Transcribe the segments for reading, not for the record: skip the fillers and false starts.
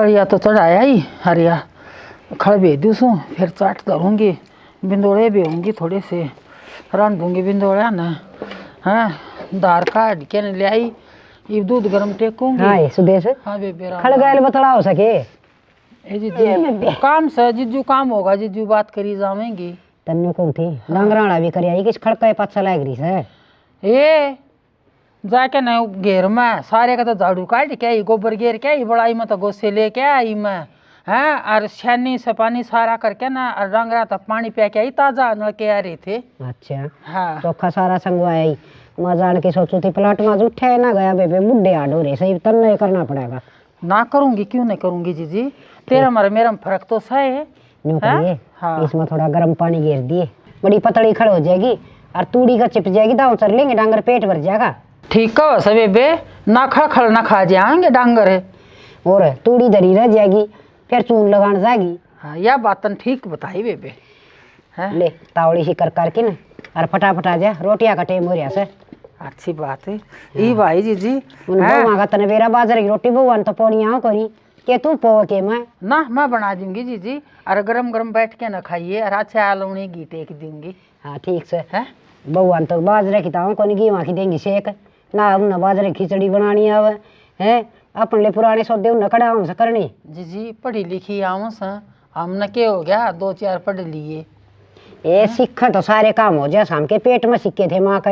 दलिया तो चढ़ाया ही हरिया खड़ भेज दूँ सू फिर चाट धरूँगी बिंदोड़े भी होंगी थोड़े से रन दूँगी बिंदोड़ा ना हाँ दार काट के ले आई ये दूध गरम टेकूंगी। हाँ सुदेश हाँ बेबे खड़ गए बतला हो सके ए जीजू काम से जीजू काम होगा जीजू बात करी जावेंगी तन्नू को थी डांगराड़ा भी कर आई किस खड़का पाछा लाग रही है ए जाके ना घेर में सारे का तो झाड़ू काट के आई गोबर घेर के आई बड़ाई में तो गोसे लेके आई मैं हैं और छन्नी से पानी सारा करके ना और डंगरा तो पानी पे के आई ताजा नल के आ रहे थे। अच्छा हाँ चोखा सारा संगवाया ही मैं जान के सोचू थी प्लाट में उठे ना गया बेबे बुढ़े हाड हो रहे सही तन्ना ही करना पड़ेगा ना करूंगी क्यों नहीं करूंगी जीजी तेरा मारे मेरा फर्क तो सही है यूं करिए हाँ। इसमें थोड़ा गर्म पानी घेर दिए बड़ी पतली खड़ हो जाएगी और तूड़ी का चिप जाएगी दाव चल लेंगे डांगर पेट भर जाएगा। ठीक है सब बेबे ना खड़ ना खा जाएंगे डांगर और तूड़ी धरी रह जाएगी फिर चून लगान जाएगी। हाँ यह बात ठीक बताई बेबे है ले तावड़ी सी कर करके ना और फटाफट आ जा रोटियां का टेम हो रहा से अच्छी बात है ई भाई जीजी बउआ का तने बेरा बाजरे की रोटी बउआ तो पोनिया करी के तू पो के मैं बना दूंगी जीजी और गरम गरम बैठ के ना खाइए और अच्छा आलूनी घी टेक दूंगी। हाँ ठीक से है बउआ तो बाजरे की ताऊ को घी वहाँ की देंगी शेक ना हम बाजरे की खिचड़ी बनानी आवे है अपन ले पुराने सौदे उन कड़ा हमसे करनी जीजी पढ़ी लिखी आऊँ सा हमने के हो गया 2-4 पढ़ लिए ये सीखा तो सारे काम हो जाए शाम के पेट में सीखे थे माँ के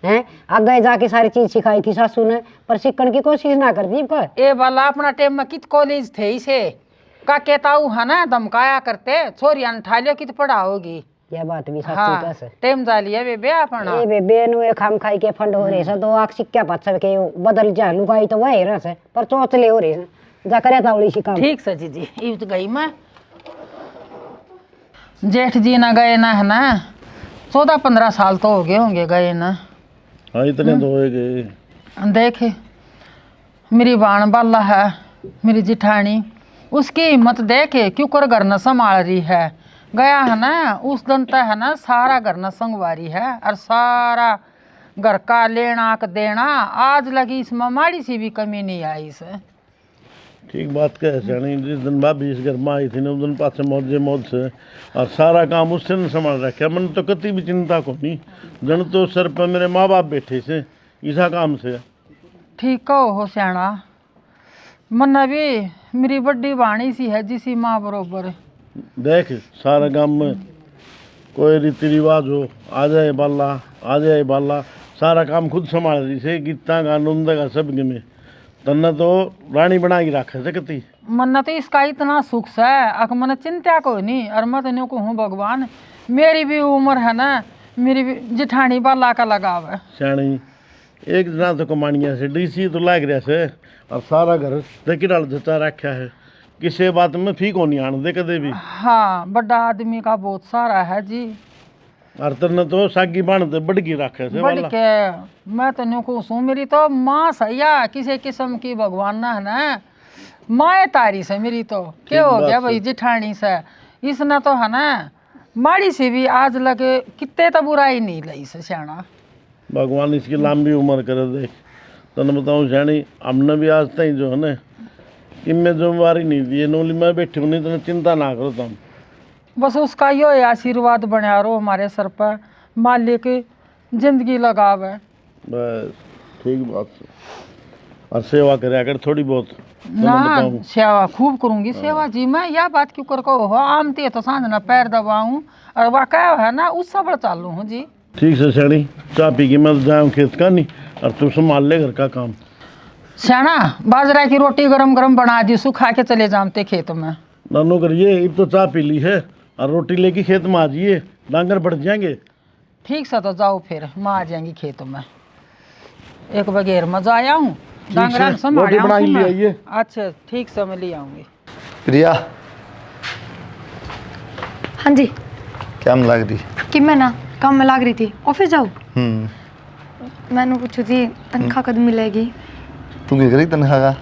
हैं आगे जाके सारी चीज सिखाई थी सासू ने पर सीखने की कोशिश ना कर दी ए वाला अपना टाइम में कित कॉलेज थे इसे का कहताऊ है ना धमकाया करते छोरिया ने ठा लियो कित पढ़ा होगी यह बात भी सच्ची हाँ, कस टाइम जा लिया बेबे अपना ए बेबे नु खाम खाई के फंड हो रहे से तो आख सिक्का पाछ के बदल जा लुगाई तो वही रह से पर चोचले हो रहे जा करे तावड़ी सी काम ठीक से जीजी ई तो गई मैं जेठ जी ना गए ना है ना 14-15 साल तो हो गए होंगे गए ना। हाँ इतने तो हो गए। देखे मेरी बाण बाला है मेरी जिठानी उसकी हिम्मत देखे क्यों कर घर न संभाल रही है गया है ना उस दिन तक है ना सारा घर न संगवारी है और सारा घर का लेना का देना आज लगी इसमें माड़ी सी भी कमी नहीं आई इसे। ठीक बात कह जानी जिस दिन भाभी इस घर में आई थी ना उस दिन पास मौज से और सारा काम उससे ने संभाल रखा मन तो कति भी चिंता को नहीं जन तो सर पर मेरे माँ बाप बैठे से ऐसा काम से ठीक कहो हो सियाणा मन्ना भी मेरी बड़ी बाणी सी है जिसी माँ बरोबर देख सारा गांव में कोई रीति रिवाज हो आ जाए बाला सारा काम खुद संभाल रही से गीता का नंद का सब में तन्ने तो रानी बना के रखे से कती मन्ना तो इसका इतना सुख है अक मन चिंता को नहीं और मैं तो को हूँ भगवान मेरी भी उम्र है ना मेरी भी जिठानी बाला का लगाव है सियाणी एक जना तो कमानिया से डीसी तो लाग रहा से और सारा घर देखी डाल जचा रखा है किसी बात में ठीक होनी आन दे कदे भी। हाँ बड़ा आदमी का बहुत सारा है जी और तन्ने तो सागी बाणते बड़की रखे से बढ़ के मैं तो न्यू को सू मेरी तो माँ सैया किसी किस्म की भगवान ना है ना माए तारी से मेरी तो क्या हो गया भाई जिठानी से इसने तो है ना माड़ी सी भी आज लगे कितने तो बुराई नहीं लई से सियाणा भगवान इसकी लंबी उम्र करे देख तने बताऊँ सियाणी हमने भी आज तक जो है ना इनमें जिम्मेवारी नहीं दी नोली मैं बैठी हूँ नहीं तो चिंता ना करो तुम बस उसका यो आशीर्वाद बना रहो हमारे सर पर मालिक जिंदगी लगावे बस ठीक बात है और सेवा करे अगर थोड़ी बहुत ना सेवा खूब करूंगी सेवा जी मैं यह बात क्यों कर कहो हो आमती तो सांझ ना पैर दबाऊं और वाकया है ना उस सब चालू हूँ जी। ठीक से सियाणी चाय पी के मैं जाऊँ खेत का नहीं और तू संभाल ले घर का काम। सियाणा बाजरा की रोटी गरम गरम बना दी सुखा के चले जामते खेत में नानू करिए अब तो चाय पी ली है और रोटी लेके खेत में आ जाइए डांगर बढ़ जाएंगे। ठीक से तो जाओ फिर मैं आ जाएंगी खेत में एक बगैर में जाया हूँ डांगरा रोटी बनाई ले आइए। अच्छा ठीक से मैं ले आऊँगी। प्रिया हाँ जी क्या लग रही कि मैं ना काम में लग रही थी ऑफिस जाऊँ मैंने पूछी थी तनख्वाह कद मिलेगी तू क्या करी तनख्वाह का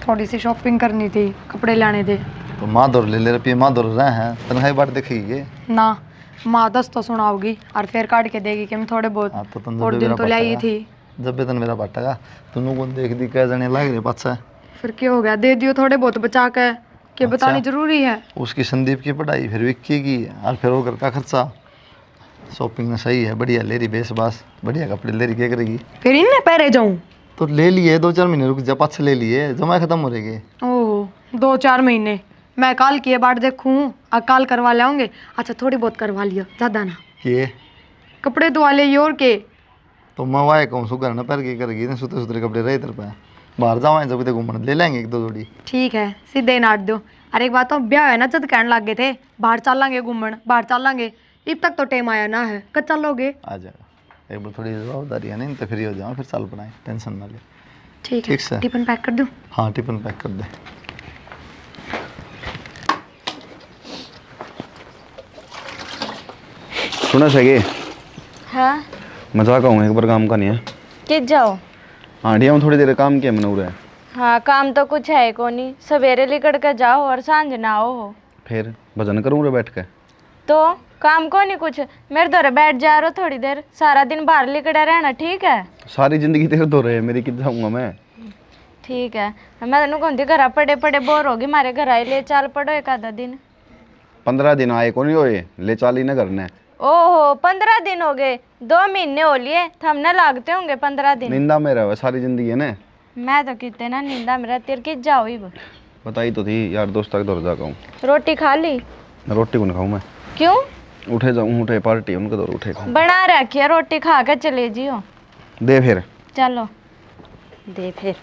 थोड़ी सी शॉपिंग करनी थी कपड़े लाने थे तो माँ दौड़ ले रुपये माँ दौड़ रहे हैं तनख्वाह बात देखेगी ये ना माँ 10 तो सुनाओगी और फिर काट के देगी कि मैं थोड़े बहुत हाँ तो और दिन तो लाई थी जब बेतन मेरा बाटेगा तुम कौन देख दी क्या जने लग रहे पाछा फिर क्या हो गया, दे दियो थोड़े बहुत बचा के, कि बतानी जरूरी है। उसकी संदीप की पढ़ाई, फिर विक्की की, और फिर वो घर का खर्चा। शॉपिंग में सही है, बढ़िया ले रही, बेस बास बढ़िया कपड़े ले रही, क्या करेगी? फिर इनने पहरे जाऊं? तो ले लिए, 2-4 महीने रुक जा, पाँच ले लिए, जमा खत्म हो रहेगी। ओह 2-4 महीने, मैं काल की बात देखूं और काल करवा लाऊंगे। अच्छा थोड़ी बहुत करवा लियो, ज्यादा ना। ये कपड़े धोवा ले और के। तो मैं वाए कहूँ सुगर ना पैर की करेगी ना, सुतरे सुतरे कपड़े रहे तेरे पे। बाहर जावाएं जब घूमने ले लेंगे 1-2 जोड़ी। ठीक है, सीधे नाट दो। अरे एक बात तो, ब्याह है ना, जद कहने लग गए थे बाहर चलेंगे घूमन, बाहर चलेंगे, अब तक तो टाइम आया ना है, कब चलोगे? आ जाएगा, एक बार थोड़ी जवाबदारी है नहीं तो फ्री हो जाओ, फिर चल पड़ाएं, टेंशन ना ले। ठीक ठीक है, से। टिफिन पैक कर दूं? हाँ टिफिन पैक कर दे। सुना सके हाँ मजाक आऊँ, एक बार काम का नहीं है। किस जाओ? आंटिया में थोड़ी देर काम किया मैंने उरे। हाँ काम तो कुछ है को नहीं, सवेरे लिकड़ कर जाओ और सांझ ना आओ हो। फिर भजन करूँ रे बैठ के? तो काम को नहीं कुछ, मेरे दौरे बैठ जा रहो थोड़ी देर, सारा दिन बाहर लिकड़ा रहना ठीक है? सारी जिंदगी तेरे दो रहे, मेरी कित जाऊँगा मैं? ठीक है, मैं तेन कहती घर पड़े पड़े बोर होगी, मारे घर आए ले चाल पड़ो एक आधा दिन। 15 दिन आए को नहीं होए, ले चाली न करने। ओहो 15 दिन हो गए, 2 महीने हो लिए, थमने लागते होंगे 15 दिन। निंदा में रहे सारी जिंदगी है ना। मैं तो कितने ना निंदा मेरा, तेरे किस जाओ ही। बताई तो थी यार, दोस्त तक दौड़ जा हूँ। रोटी खा ली? रोटी को नहीं खाऊँ मैं। क्यों? उठे जाऊँ, उठे पार्टी उनके दौर उठे खाऊँ। बना रखिए, रोटी खा कर चले जियो। दे फिर। चलो दे फिर।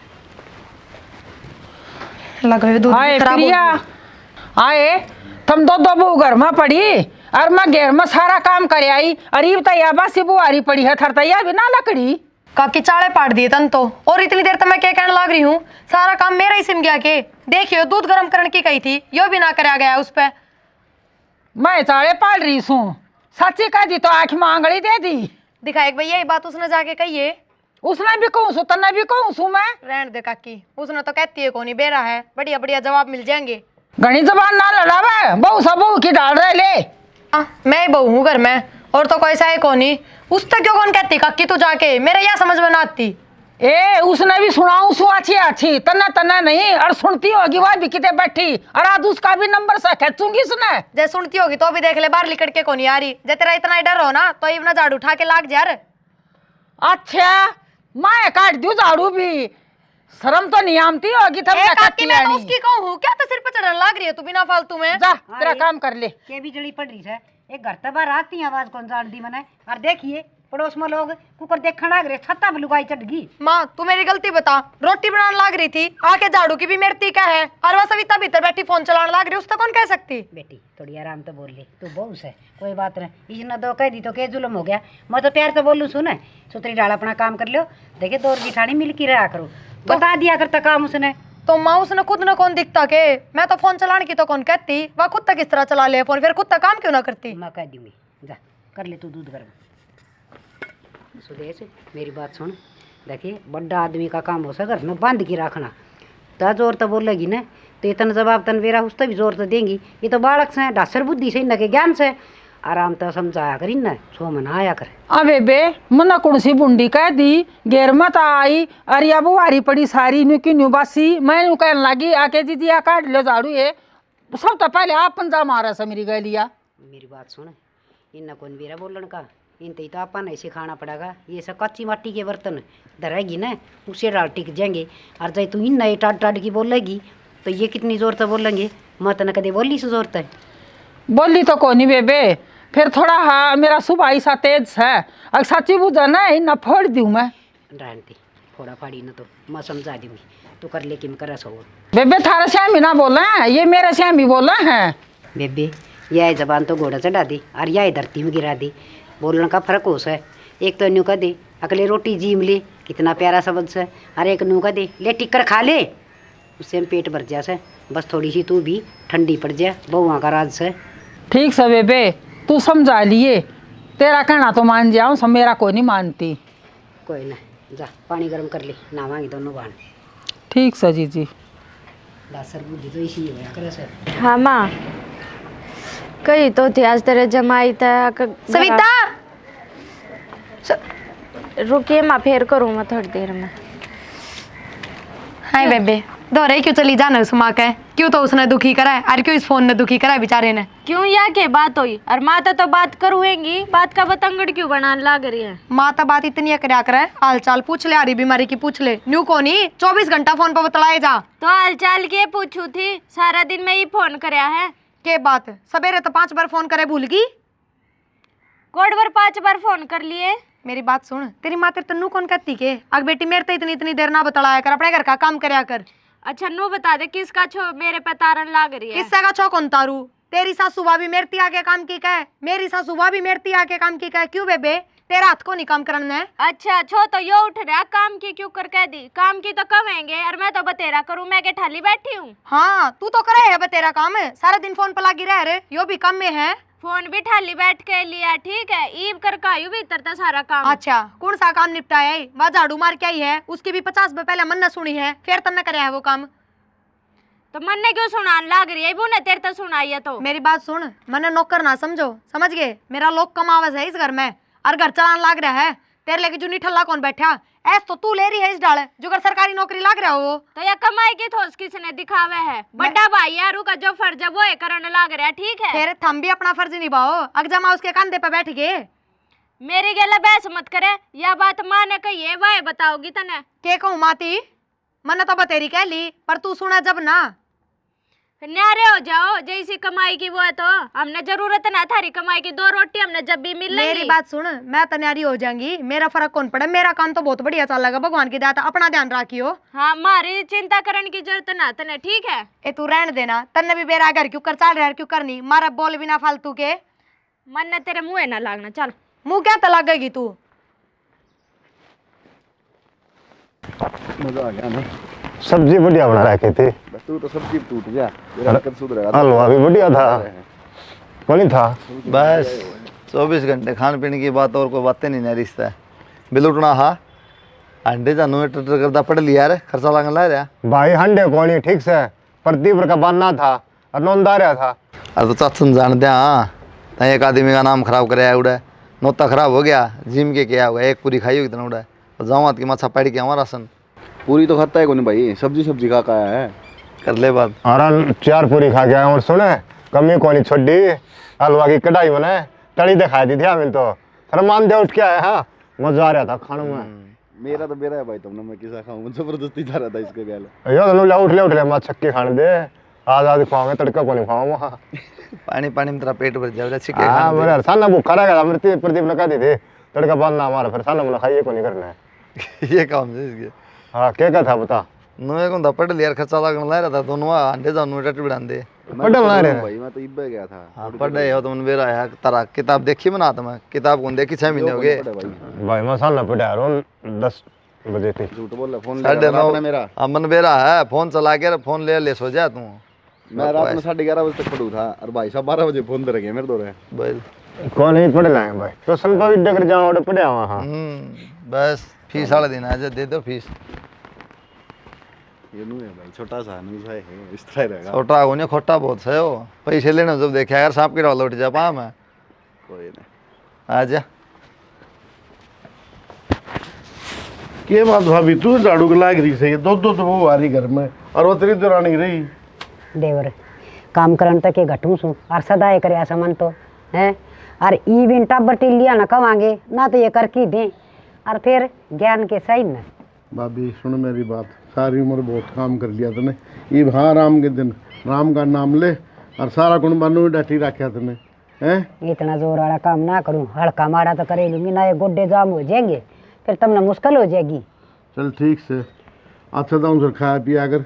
लगा दूध आए खराब हो प्रिया, गया। आए तुम दो बहू घर में पड़ी और मैं घेर में सारा काम कर आई, अरे तैया बासी बुआरी पड़ी है, थर तैया भी ना लकड़ी। काकी चाले पाट दिए तन तो, और इतनी देर तक मैं क्या कहने लग रही हूँ, सारा काम मेरा ही सिम गया के। देखियो दूध गर्म करने की कही थी, यो भी ना कराया गया उस पे। मैं चाले पाल रही हूँ, सच्ची कह दी तो आँख में आंगड़ी दे दी। दिखाए भैया ये बात उसने जाके कही, उसने भी कहूँ सु तन्ने भी कहूँ सु मैं। रहने दे काकी, उसने तो कहती है कोनी बेरा है, बढ़िया बढ़िया जवाब मिल जाएंगे। घनी जबान ना लड़ावे, बहू सब बहू की डाल रहे ले। मैं बहू हूँ घर में, और तो कोई सा है कोनी। उस तक क्यों कौन कहती काकी तू जाके, मेरे यहाँ समझ में ना आती। ए उसने भी सुनाऊं सु अच्छी अच्छी, तन्ना तन्ना नहीं, और सुनती होगी वह भी किते बैठी, और आज उसका भी नंबर से खेचूंगी उसने। जैसे सुनती होगी तो भी देख ले, बाहर लिकड़ के कोनी आ रही। जब तेरा इतना ही डर हो ना तो इतना झाड़ू उठा के लाग जा। अच्छा मैं काट दूं झाड़ू भी, शर्म तो नहीं आमती होगी तब क्या काकी करती मैं तो है उसकी कहूँ, क्या तो सिर पे चढ़ने लाग रही है तू बिना फालतू में। जा तेरा काम कर ले। के भी जड़ी पड़ रही है, एक घर तक बाहर आती है, आवाज कौन जान दी मैंने। और देखिए पड़ोस में लोग कुकर देखने लग रहे, छत्ता पे लुगाई चढ़ गई। माँ तू मेरी गलती बता, रोटी बनाने लाग रही थी, आके झाड़ू की भी मेरी क्या है, और वह सविता भीतर बैठी फोन चलाने लाग रही, उसको कौन कह सकती। बेटी थोड़ी आराम तो बोल ले, तू बहु से कोई बात नहीं, इसने दो कह दी तो के जुलम हो गया। मैं तो प्यार तो बोलूँ सुन, सुतरी डाल अपना काम कर लो। देखे दो जिठानी मिल की रहा करो, बता दिया करता काम उसने। तो माँ उसने खुद न कौन दिखता के, मैं तो फोन चलाने की तो कौन कहती, वह खुद तक किस तरह चला ले फोन, फिर खुद तक काम क्यों ना करती। मैं कह दूंगी, जा कर ले तू दूध गर्म। सुदेश मेरी बात सुन, देखिए बड़ा आदमी का काम हो सका घर में बांध के रखना, तो जोर तो बोलेगी ना तो इतना जवाब तन बेरा उस तो भी जोर तो देंगी। ये तो बालक से डासर बुद्धि से न के ज्ञान से आराम तो समझाया करी ना, छो मना आया कर। अबे बे मना कौन सी बुंडी कह दी, घेर मत आई, अरे अब वारी पड़ी सारी न्यू की न्यू बासी। मैं न्यू कहने लगी आके दीदी आ काट लो झाड़ू, ये सब तो पहले आप पंजा मारा सा मेरी गलिया। मेरी बात सुन, इन कौन बेरा बोलन का, इन तो अपन ऐसे खाना पड़ेगा। ये सब कच्ची मिट्टी के बर्तन धरेगी ना, उसे डाल टिक जाएंगे। और चाहे तू इन नए टाट टाट की बोलेगी तो ये कितनी जोर से बोलेंगे। मत न कदे बोली से जोर है, बोली तो कोनी बेबे, फिर थोड़ा हाँ मेरा सुबह सा तेज है, अगर सच्ची बुझा ना न फोड़ दूँ मैं। रहती फोड़ा फाड़ी न तो मैं समझा दूंगी, तू कर ले किम कर सो। बेबे थारा श्यामी ना बोला है, ये मेरा श्यामी बोला है। बेबे यह जबान तो घोड़ा चढ़ा दी और यह धरती में गिरा दी, बोलने का फर्क हो है। एक तो न्यू कह दे अगले रोटी जीम ले, कितना प्यारा शब्द से, और एक न्यू कह दे ले टिक्कर खा ले, उससे हम पेट भर जा से। बस थोड़ी सी तू भी ठंडी पड़ जा, बहुआ का राज से। ठीक से बेबे तू समझा लिए, तेरा कहना तो मान जाऊँ, सब मेरा कोई नहीं मानती। कोई ना, जा पानी गर्म कर ले, नहावांगे दोनों बहन। ठीक से जी। दासर बुद्धि तो इसी होया करे से। हाँ माँ कही तो थी आज तेरे जमाई था सविता रुकिए माँ, फेर करूँ मैं थोड़ी देर में। हाय बेबे दोरे क्यों चली जाना उस माँ के, क्यों तो उसने दुखी करा है और क्यों इस फोन ने दुखी करा है बेचारे ने। क्यों या के बात हुई और माता तो बात करूँगी, बात का बतंगड़ क्यों बनाने लग रही है। माँ तो बात इतनी करा करे, हाल चाल पूछ ले, आ रही बीमारी की पूछ ले, न्यू को नहीं 24 घंटा फोन पर बतलाए जा। तो हाल चाल के पूछू थी, सारा दिन में ही फोन करया है। के बात सवेरे तो 5 बार फोन करे भूल गई, कोड बार 5 बार फोन कर लिए। मेरी बात सुन, तेरी माँ तेरे तन्नू कौन कहती के, अग बेटी मेरे तो इतनी इतनी देर ना बतलाया कर, अपने घर का काम करया कर। अच्छा नू बता दे किसका छो मेरे पे तारन लाग रही है। किस्सा का छो कौन तारू, तेरी सासू भी मेरती आके काम की कह, मेरी सासू भी मेरती आके काम की कह, क्यों बेबे तेरा हाथ को नहीं काम करना है। अच्छा छो तो यो उठ रहा काम की क्यों कर कह दी, काम की तो कमेंगे और मैं तो बतेरा करूँ, मैं के ठाली बैठी हूँ। हाँ तू तो करे है बतेरा काम, सारा दिन फोन पर लगी रह रे, यो भी काम में है। फोन भी ठाली बैठ के लिया ठीक है, ईब कर कायू भी तरता सारा काम। अच्छा कौन सा काम निपटाया है, वह झाड़ू मार के आई है, उसकी भी 50 बार पहले मन ने सुनी है, फिर तन्ने करे है वो काम। तो मन ने क्यों सुनान लाग रही है, ने तेरे तो सुनाई है। तो मेरी बात सुन, मैंने नौकर ना समझो, समझ गए, मेरा लोग कमावस है इस घर में और घर चलान लाग रहा है, तेरे लेके जो ठल्ला कौन बैठा ऐस तो तू ले रही है इस डाल जो कर सरकारी नौकरी लाग रहा हो। तो या कमाई की थोस किसने दिखावे है, बड़ा भाई यारू का जो फर्ज है वो है करने लाग रहा है ठीक है। फिर थम भी अपना फर्ज निभाओ, अगजमा उसके कंधे पे बैठ गए। मेरी गेला बहस मत करे, या बात माँ ने कही है वह बताओगी तने। के कहूँ माती, मैंने तो बतेरी कह ली पर तू सुना जब ना। न्यारे हो जाओ, जैसी कमाई की वो है तो हमने जरूरत ना थारी कमाई की, 2 रोटी हमने जब भी मिल मेरी बात सुन, मैं तैयारी हो जाऊंगी, मेरा फर्क कौन पड़े, मेरा काम तो बहुत बढ़िया चल लगा, भगवान की दया, अपना ध्यान रखियो। हाँ मारी चिंता करने की जरूरत ना तने ठीक है। ए तू रहने देना, तन्ने भी बेरा घर क्यों कर चल रहा है, क्यों करनी मारा बोल बिना फालतू के, मन ने तेरे मुँह ना लागना। चल मुंह क्या तो लगेगी तू। मजा आ गया ना, सब्जी बढ़िया बना रखी थी, बस तू तो सब्जी टूट गया, तेरा कब सुधरेगा। हलवा भी बढ़िया था, कौन था। बस 24 घंटे खान पीने की बात और कोई बातें नहीं ना रिश्ता है। बिल उठना हा अंडे जानू टटर करता पड़ लिया रे, खर्चा लागन ला रहा भाई हंडे कौन ठीक से प्रदीप का बनना था और नौंदा रहा था। अरे तो चाचन जान दे, हाँ तो एक आदमी का नाम खराब कराया उड़ा, नोता खराब हो गया, जिम के क्या होगा, एक पूरी खाई होगी इतना उड़ा, जाऊँ की माछा पड़ के हमारा राशन पूरी तो खाता है कौन भाई, सब्जी सब्जी खा का आया है, कर ले बात। और 4 पूरी खा गया और सुने कमी कौन छोड़ी, हलवा की कढ़ाई बने तड़ी दिखाई दी थी हमें तो, सर मान दे उठ के आया। हाँ मजा आ रहा था खाने में। मेरा तो मेरा है भाई, तुमने मैं किसा खाऊं, जबरदस्ती जा रहा था इसके गैल। यो तो उठ ले माँ छक्के खाने दे, आज खाओगे तड़का कौन खाओ वहाँ। पानी पानी में तेरा पेट भर जाएगा, छिके हाँ मेरे साना भूखा रहेगा, मेरे प्रदीप ने कह दी थी तड़का बांधना हमारा, फिर साना बोला खाइए को नहीं करना है। ये काम है इसके। हाँ क्या था बता। नुए को पढ़ लिया, खर्चा लागन ला रहा था, दोनों अंडे जाओ टट बिड़ा दे पढ़े बना रहे भाई, मैं तो इब्बे गया था। हाँ पढ़े हो तुमने बेरा है तारा किताब देखी बना तो मैं किताब कौन देखी 6 महीने हो गए भाई मैं साना पढ़ा रहा हूँ 10 बजे थी। झूठ बोल रहा, फोन 9:30 मेरा, अमन बेरा है, फोन चला के फोन ले सो जा तू। मैं रात में 11:30 बजे तक पढ़ू था और भाई साहब 12 बजे फोन दे गए मेरे दौरे। कौन नहीं पढ़ लाए भाई, तो संपा भी डगर जाओ और पढ़े वहाँ। बस फीस वाले दिन आज दे दो फीस। ये नू है भाई, छोटा सा नू है, इस तरह रहेगा। छोटा हो नहीं खोटा बहुत है वो, पैसे लेने जब देखा यार सांप की लौट जा पा मैं कोई नहीं, आ जा। के बात भाभी तू झाड़ू के लाग रही सही, दो तो वो आ रही घर में और वो तेरी दौरानी रही देवर काम करन तक के घटू सु और सदाए करे ऐसा मन तो है, और ई बिन टाबर टिलिया ना कमांगे ना तो ये कर की दे और फिर ज्ञान के सही न। भाभी सुन मेरी बात, सारी उम्र बहुत काम कर लिया तूने, ये हाँ राम के दिन राम का नाम ले और सारा कुण बानू डाठी रखा तूने हैं। इतना जोर वाला काम ना करूं, हल्का मारा तो करे लूंगी ना, ये गोड्डे जाम हो जाएंगे फिर तुमने मुश्किल हो जाएगी। चल ठीक से अच्छा था उनसे खाया पिया कर।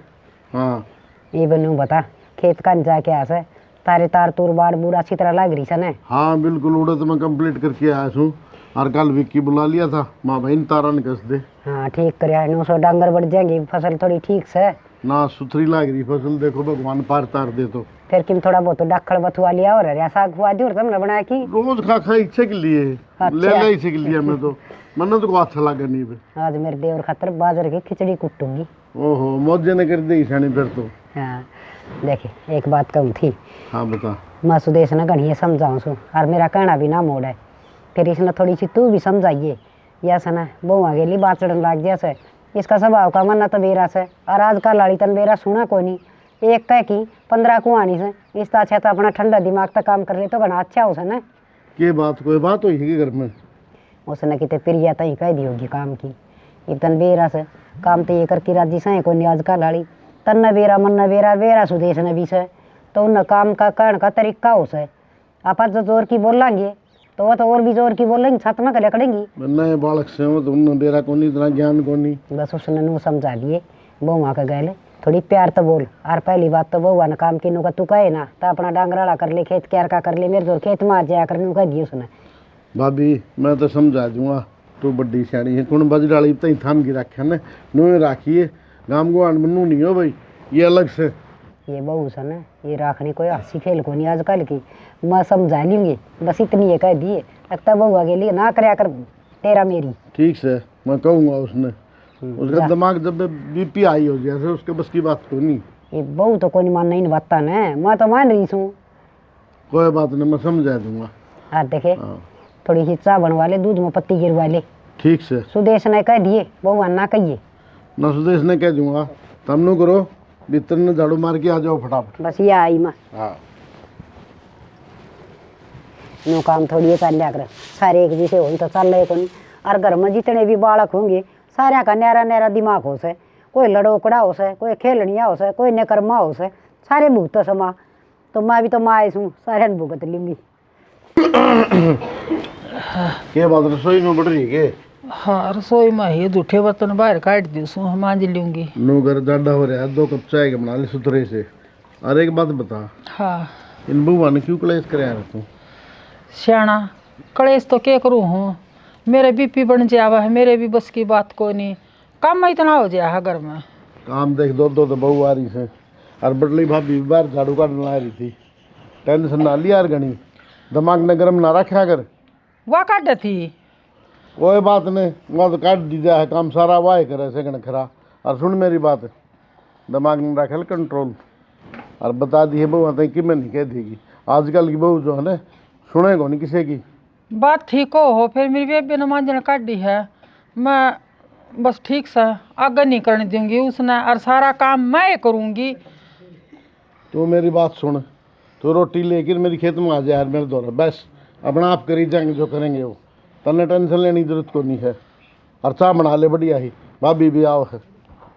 हाँ ये बनू बता खेत का जाके आसे तारे तार तूर बाड़ बूढ़ा अच्छी तरह लग रही सने। हाँ बिल्कुल, उड़े तो मैं कंप्लीट करके आया हूँ और कल विक्की बुला लिया था, माँ बहन तारा ने कस दे। हाँ ठीक करे, 900 डांगर बढ़ जाएंगी, फसल थोड़ी ठीक से ना सुथरी लाग रही फसल, देखो भगवान पार तार दे तो फिर किम थोड़ा बहुत डाखड़ बथुआ लिया और हरिया साग खुआ दी और तुमने बनाया की रोज खा खा इच्छे के लिए ले ले इच्छे के लिए मैं तो मन्ना तो को अच्छा लगा नहीं बे। आज मेरे देवर खातर बाजरे की खिचड़ी कुटूंगी। ओहो मौजे ने कर दी ईशानी फिर तो। हाँ देखे एक बात कहूँ थी, हाँ बता। मैं सुदेश ने गढ़िए समझाऊँ सू और मेरा कहना भी ना मोड़ है, फिर इसने थोड़ी सी तू भी समझाइए, या सना बहु आगे ली बात चढ़न लाग जैसे इसका स्वभाव का मन तो बेरा से और आज का लाड़ी तन बेरा सुना को नहीं एक कह की 15 कुआनी से इस अच्छा तो अपना ठंडा दिमाग तक काम कर ले तो बना अच्छा उसे ना के बात कोई बात हुई है घर में? उसने कितने प्रिया तई कह दी होगी काम की एक तन बेरा से काम तो ये करके राजी से को नहीं आज का लाड़ी तन न बेरा मन न बेरा बेरा सुदेश न भी से तो उन काम का करण का तरीका हो से आप जो जोर की बोलेंगे तो वो तो और भी जोर की बोलेंगे छत में कले करेंगी नए बालक से हो तो उन बेरा को नहीं इतना ज्ञान को नहीं। बस उसने नू समझा दिए बउआ के गए थोड़ी प्यार तो बोल और पहली बात तो बउआ ने काम की नू का तू कहे ना तो अपना डांगराड़ा कर ले खेत क्यार का कर ले मेरे जोर खेत में आ जाया कर नू कह दिए उसने। भाभी मैं तो समझा दूंगा तू बड़ी सियाणी है कौन बज डाली तई थाम की रखे न नू राखिए गांव गुआंढ में नू नहीं हो भाई ये अलग से ये बहू से ना ये राखने कोई हंसी खेल को नहीं आजकल की मैं समझा लूँगी बस इतनी ये कह दिए लगता बउआ के लिए ना करया कर तेरा मेरी। ठीक से मैं कहूँगा उसने उसका दिमाग जब बीपी आई हो जैसे उसके बस की बात को नहीं। ये बहू तो कोई नहीं मान नहीं बात ना मैं तो मान रही हूँ कोई बात नहीं मैं समझा दूंगा। हाँ देखे हाँ थोड़ी सी चाय बनवा ले दूध में पत्ती गिरवा ले। ठीक से सुदेश ने कह दिए बउआ ना कहिए ना सुदेश ने कह दूंगा तम नु करो भीतर ने झाड़ू मार के आ जाओ फटाफट। बस ये आई मैं हाँ नो काम थोड़ी है चल कर सारे एक जैसे हो तो चल रहे को नहीं और घर में जितने भी बालक होंगे सारे का न्यारा न्यारा दिमाग हो से कोई लड़ोकड़ा हो से कोई खेलनिया हो से कोई नकरमा हो से सारे भुगत समा तो मैं भी तो माँ आई हूँ सारे भुगत लूँगी। के बात रसोई में बढ़ रही के? हाँ रसोई में ही जूठे बर्तन बाहर काट दी सू मांझ लूँगी। नो घर जाडा हो रहा है 2 कप चाय के बना ले सुथरे से। और एक बात बता हाँ इन बुआ ने क्यों कलेश कराया तू? सियाना कलेश तो क्या करूँ हूँ मेरे बीपी बन जावा है मेरे भी बस की बात को नहीं काम में इतना हो जाया है घर में। काम देख दो तो बहू आ रही से और बडली भाभी बाहर झाड़ू काटने आ रही थी टेंशन ना लिया यार गणी दिमाग ने गर्म ना रखा कर। वाह काट थी कोई बात नहीं वहाँ तो काट दीजा है काम सारा वाह करे सेकंड खरा। और सुन मेरी बात दिमाग में रखे कंट्रोल और बता दी है बहू आते कि मैं नहीं कह देगी आजकल की बहू जो है ना सुने को नहीं किसी की बात ठीक हो फिर मेरी बेबी ने मांझना काट दी है मैं बस ठीक से आगे नहीं करने दूंगी उसने और सारा काम मैं करूँगी। तो मेरी बात सुन तो रोटी लेकर मेरी खेत में आ जाए यार मेरे द्वारा बस अपना आप करी जाएंगे जो करेंगे वो तन्ने टेंशन लेने की जरूरत को नहीं है। और चाह बना ले बढ़िया ही भाभी भी आओ है।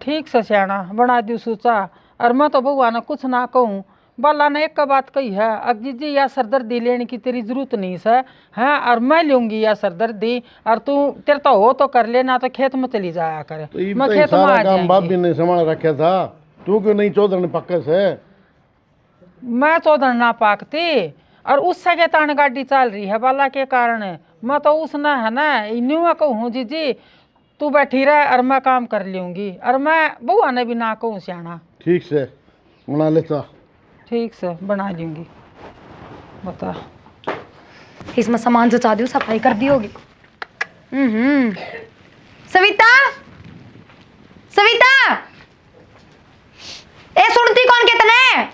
ठीक से सियाना बना दी सोचा और मैं तो बउआ ने कुछ ना कहूँ बाला ने एक बात कही है अजी जी या सरदर्दी लेने की तेरी जरूरत नहीं है हाँ और मैं लूँगी या सरदर्दी और तू तेरे तो हो तो कर लेना तो खेत में चली जाया कर तो ये मैं तो खेत में सारा आ काम भाभी जाएंगी। ने संभाल रखा था तू क्यों नहीं चौधर पक्के से? मैं चौधर ना पाकती और उससे के तान गाड़ी चल रही है बाला के कारण मैं तो उसने है ना न्यू कहूँ जी तू बैठी रह और मैं काम कर लूँगी और मैं बउआ ने भी ना कहूँ सियाना। ठीक से बना लेता ठीक से बना लूँगी बता इसमें सामान जचा दी सफाई कर दी होगी। सविता सविता ए सुनती कौन कितने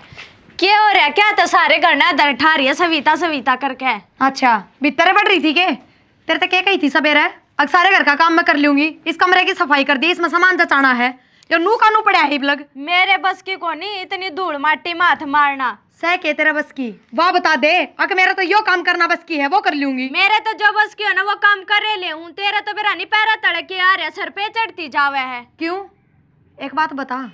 क्या हो रहा है? क्या तो सारे करना दर ठा रही है सविता सविता करके। अच्छा भीतर बढ़ रही थी के तेरे तो क्या कही थी सबेरे अब सारे घर का काम मैं कर लूंगी इस कमरे की सफाई कर दी इसमें सामान जचाना है जो नू का नू पड़ा है लग मेरे बस की कोनी इतनी धूल माटी में हाथ मारना। सह के तेरा बस की वाह बता दे अगर मेरा तो यो काम करना बस की है वो कर लूंगी। मेरे तो जो बस की है ना वो काम करे ले हूँ तेरा तो बेरानी पैरा तड़के आ रहा सर पे चढ़ती जावे है। क्यों एक बात बता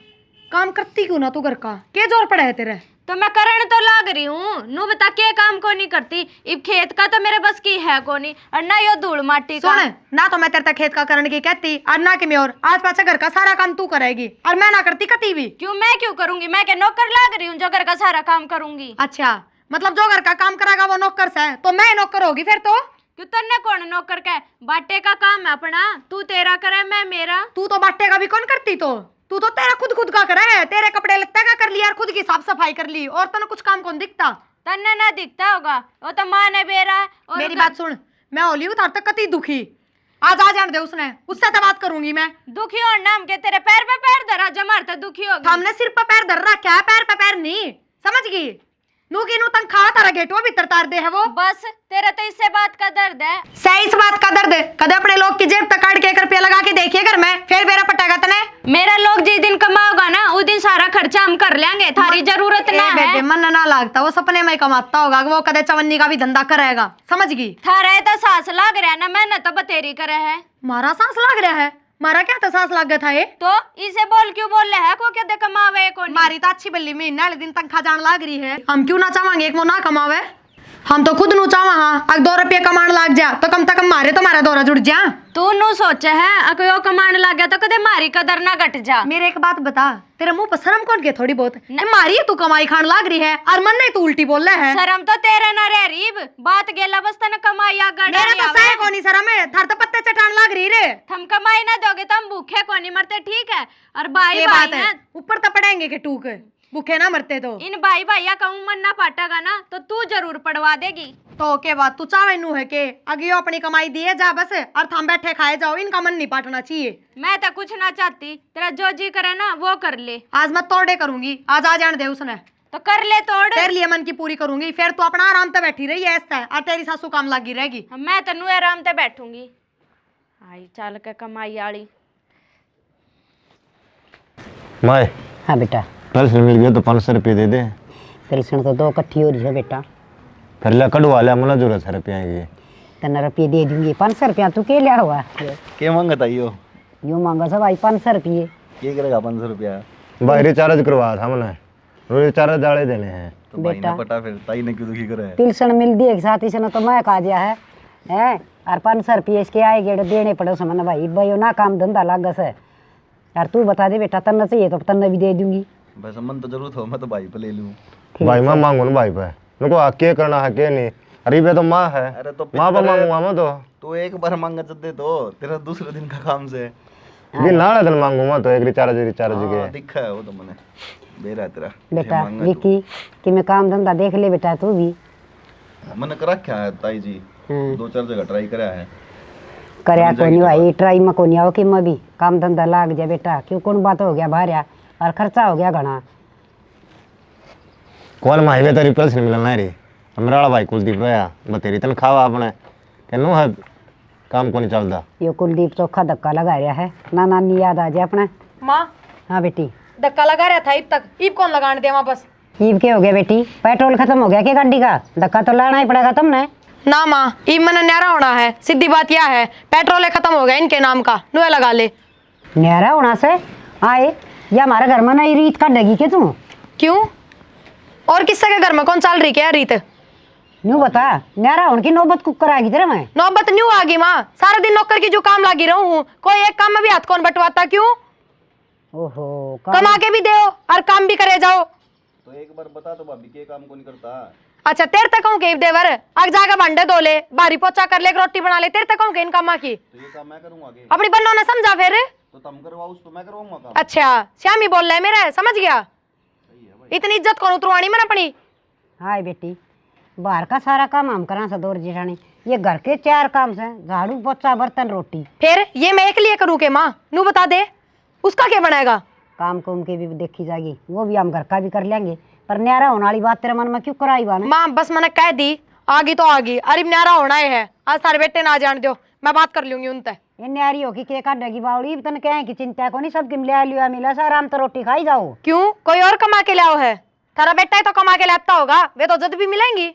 काम करती क्यों ना तू घर का क्या जोर पड़ा है तेरे? तो मैं करण तो लाग रही हूँ नू बता के काम को नहीं करती इब खेत का तो मेरे बस की है को नहीं और ना यो धूल माटी का। सुन ना तो मैं तेरे तक खेत का करने की कहती और ना कि मैं और आज पाछा घर का सारा काम तू करेगी और मैं ना करती कती भी। क्यों मैं क्यों करूंगी मैं क्या नौकर लाग रही हूँ जो घर का सारा काम करूंगी। अच्छा मतलब जो घर का काम करेगा वो नौकर से तो मैं नौकर होगी फिर तो? क्यों तन्ने कौन नौकर का बाटे का काम है अपना तू तेरा करे मैं मेरा। तू तो बाटे का भी कौन करती तो तू तो तेरा खुद का करे है तेरे कपड़े लत्ते का कर लिया और खुद की साफ सफाई कर ली और तने कुछ काम कौन दिखता? तन्ने ना दिखता होगा वो तो माँ ने बेरा है। और मेरी बात सुन मैं होली उतार तक कती दुखी आज आ जान दे उसने उससे तो बात करूंगी मैं। दुखी और नाम के तेरे पैर पे पैर धरा जमार तो दुखी होगी। हमने सिर पे पैर धर रखा है पैर पे पैर नहीं समझ गई नू की नू तनख्वाह तारा गेटवा भीतर तार दे है वो। बस तेरा तो इससे बात का दर्द है। सही इस बात का दर्द कदे अपने लोग की जेब तक काट के 1 रुपया लगा के देखिए घर में, फिर मेरा पटेगा तने। मेरा लोग जिस दिन कमाओगा ना उस दिन सारा खर्चा हम कर लेंगे, थारी जरूरत ना है। बेबे मन ना लागता, वो सपने में कमाता होगा, वो कदे चवन्नी का भी धंधा करेगा, समझ गई। थारा तो सांस लग रहा है ना, मेहनत तो बतेरी करे है। मारा सांस लग रहा है? मारा क्या था सांस लग गया था ये? तो इसे बोल क्यों बोल रहे है, को क्या दे कमावे को नहीं। मारी तो अच्छी बल्ली महीने वाले दिन तनख्वाह जान लाग रही है, हम क्यों ना चाहेंगे एक वो ना कमावे। हम तो खुद नू चावा, हाँ अगर 2 रुपये कमाण लाग जा तो कम से कम मारे तो मारा दौरा जुड़ जा। तू नू सोचे है अगर वो कमाने लग गया तो कदे मारी कदर ना घट जा। मेरे एक बात बता, तेरे मुंह पर शर्म कौन के थोड़ी बहुत ये मारी है, तू कमाई खान लाग रही है और मन नहीं तू उल्टी बोल रहा है। शर्म तो तेरे ना रे रीब, बात गेला बस तने कमाई या गड़ा मेरे तो सही कोनी शर्म है, थार तो पत्ते चटान लाग रही रे। हम कमाई ना दोगे तो हम भूखे को नहीं मरते, ठीक है। और भाई ये भाई बात है, ऊपर तो पड़ेंगे के टूक भूखे ना मरते तो। इन भाई भैया का मन ना पाटेगा ना तो तू जरूर पड़वा देगी। तो के बात तू चावे नू है के अगे यो अपनी कमाई दिए जा बस, और थम बैठे खाए जाओ, इनका मन नहीं पाटना चाहिए। मैं तो कुछ ना चाहती, तेरा जो जी करे ना वो कर ले। आज मैं तोड़े करूंगी, आज आ जान दे उसने तो कर ले तोड़। तेरे लिए मन की पूरी करूंगी, फिर तू अपना आराम से बैठी रही है ऐसा, और तेरी सासू काम लगी रहेगी। मैं तनु आराम से बैठूंगी। आई चल के कमाई आली। मैं हाँ बेटा, पेंशन मिल गया तो 500 रुपये दे दे। पेंशन तो 2 इकट्ठी हो रही है बेटा। फिर ला कड़वा लिया, मुझे जरूरत है रुपया की। 3 रुपये दे दूंगी, 500 रुपया तू के लिया हुआ? क्या मांगता यो? यूँ मांगा सब भाई 500 रुपये। क्या करेगा 500 रुपया? भाई रिचार्ज करवाया था मैंने, रोज रिचार्ज डाले देने हैं। तो भाई ने पटा फिर ताई ने क्यों दुखी करे? पेंशन मिल दी एक साथ इसने तो मैं कहा दिया है हैं, और 500 रुपये इसके आए गेड़े देने पड़े उसमें भाई, भाई ना काम धंधा लाग से। यार तू बता दे बेटा, तन्ना चाहिए तो तन्ना भी दे दूंगी। बस मन तो जरूर हो, मैं तो भाई पे ले लूं। भाई मैं मांगू ना भाई पे, मेरे को क्या करना है क्या नहीं। अरे वे तो माँ है, अरे तो माँ पे मांगूंगा मैं तो। तू एक बार मांगा दे तो तेरा दूसरे दिन का काम से भी नाले दिन मांगूंगा तो एक रिचार्ज के। दिखा है वो तो मैंने बेरा तेरा बेटा विकी कि मैं काम धंधा देख ले बेटा, तू भी मैंने कर रखा है ताई जी, 2-4 जगह ट्राई करा है। करया को नहीं भाई, ट्राई में को नहीं आओ कि मैं भी काम धंधा लाग जा बेटा, क्यों कौन बात हो गया भारिया और खर्चा हो गया घना। कौन माहिवे तेरी पेंशन मिलना रे, मेरा भाई कुलदीप भैया बतेरी तनख्वाह अपने कहनू है काम को नहीं चलता। ये कुलदीप चोखा धक्का लगा रहा है, ना नानी याद आ जाए अपना। माँ हाँ बेटी, धक्का लगा रहा था ईब तक, ईब कौन लगाने दिया वापस? ईब क्या हो गया बेटी, पेट्रोल खत्म हो गया क्या गाड़ी का? धक्का तो लाना ही पड़ेगा तुमने। ना माँ, ईब मैंने न्यारा होना है, सीधी बात यह है, पेट्रोल खत्म हो गया इनके नाम का, नुए लगा ले। न्यारा होना से आए या हमारे घर में नई रीत काटेगी क्या तू? क्यों? और किससे के घर में कौन चल रही क्या रीत? न्यू बता, न्यारा होने की नौबत कुकर आएगी तेरे में? नौबत न्यू आ गई माँ, सारा दिन नौकर की जो काम लगी रहूं हूँ, कोई एक काम में भी हाथ कौन बटवाता? क्यों? ओहो, कमा के भी दे और काम भी करे जाओ। तो एक बार बता तो भाभी के काम को नहीं करता। अच्छा तेरे तक कहूँ के देवर अग जाकर भांडे धो ले, बारी पोछा कर ले, रोटी बना ले, तेरे तक कहूँ के इन कामा की? तो ये काम मैं करूंगा आगे? अपनी बन्नों ने समझा फिर? तो तुम करवाओ तो मैं करवाऊंगा काम। अच्छा श्यामी बोल रहा है मेरा, समझ गया? इतनी इज्जत कौन उतरवानी मैंने अपनी? हाय बेटी, बाहर का सारा काम हम करा सदौर जिठानी, ये घर के 4 काम से झाड़ू पोछा बर्तन रोटी। फिर ये मैं एक लिए करूँ के माँ? नू बता दे उसका क्या बनाएगा? काम कुम की भी देखी जाएगी, वो भी हम घर का भी कर लेंगे, पर न्यारा होने वाली बात तेरे मन में क्यों कराई बाने? माँ बस मैंने कह दी, आगी तो आगी, अरे न्यारा होना है, आज सारे बेटे ना जान दो, मैं बात कर लूंगी उनसे। ये न्यारी हो की के काटेगी बावड़ी, तन कहे कि चिंता को नहीं, सबकी मिला लिया मिला सा आराम तो रोटी खाई जाओ। क्यों, कोई और कमा के लाओ है? थारा बेटा ही तो कमा के लाता होगा, वे तो जद भी मिलेंगी।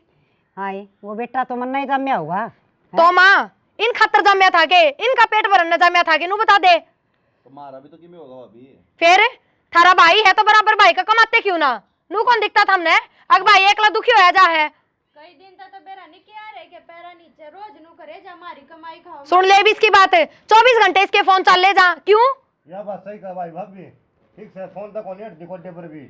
हाय वो बेटा तो मन नहीं जम्या होगा। तो माँ इन खतर जम्या था के, इनका पेट भरने जम्या था के, नू बता दे। तुम्हारा भी तो किमें होगा भाभी? फिर थारा भाई है तो बराबर भाई का कमाते क्यों ना? नू कौन दिखता था हमने? अग भाई एकला दुखी होया जा है। कई दिन तक तो बेरा नहीं किया रे के पैरा नीचे रोज नू करे जा, हमारी कमाई खाओ। सुन ले भी इसकी बात, 24 घंटे इसके फोन चल ले जा। क्यों? यह बात सही कहा भाई भाभी, ठीक से फोन तक नहीं हटती कोटे पर भी,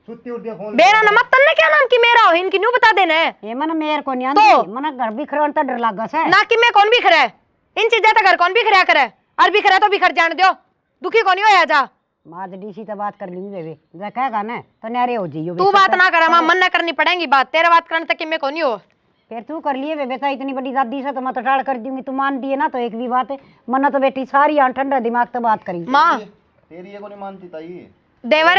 सुत्ती उठती फोन। बेरा नमक तन्ने क्या नाम की मेरा हो, इनकी नू बता देने। ये मन मेर को नहीं आंदी, मन घर बिखरन तो डर लागा से ना कि मैं कौन बिखरे, इन चीजें तो घर कौन बिखरा करे, और बिखरा तो बिखर जान दो, दुखी कौन ही होया जा। माज डीसी तो बात कर ली बेबे, जा कहेगा ना तो न्यारे हो जियो। तू बात ना करा माँ, मन ना करनी पड़ेगी बात, तेरा बात करने तक कि मैं कौन ही हो। फिर तू कर लिए बेबे, तो इतनी बड़ी दादी से तो मैं तो टाड़ कर दूंगी, तू मान दिए ना तो एक भी बात है, मन तो बेटी सारी ठंडा दिमाग तो बात करी। माँ तेरी ये को नहीं मानती ताई, देवर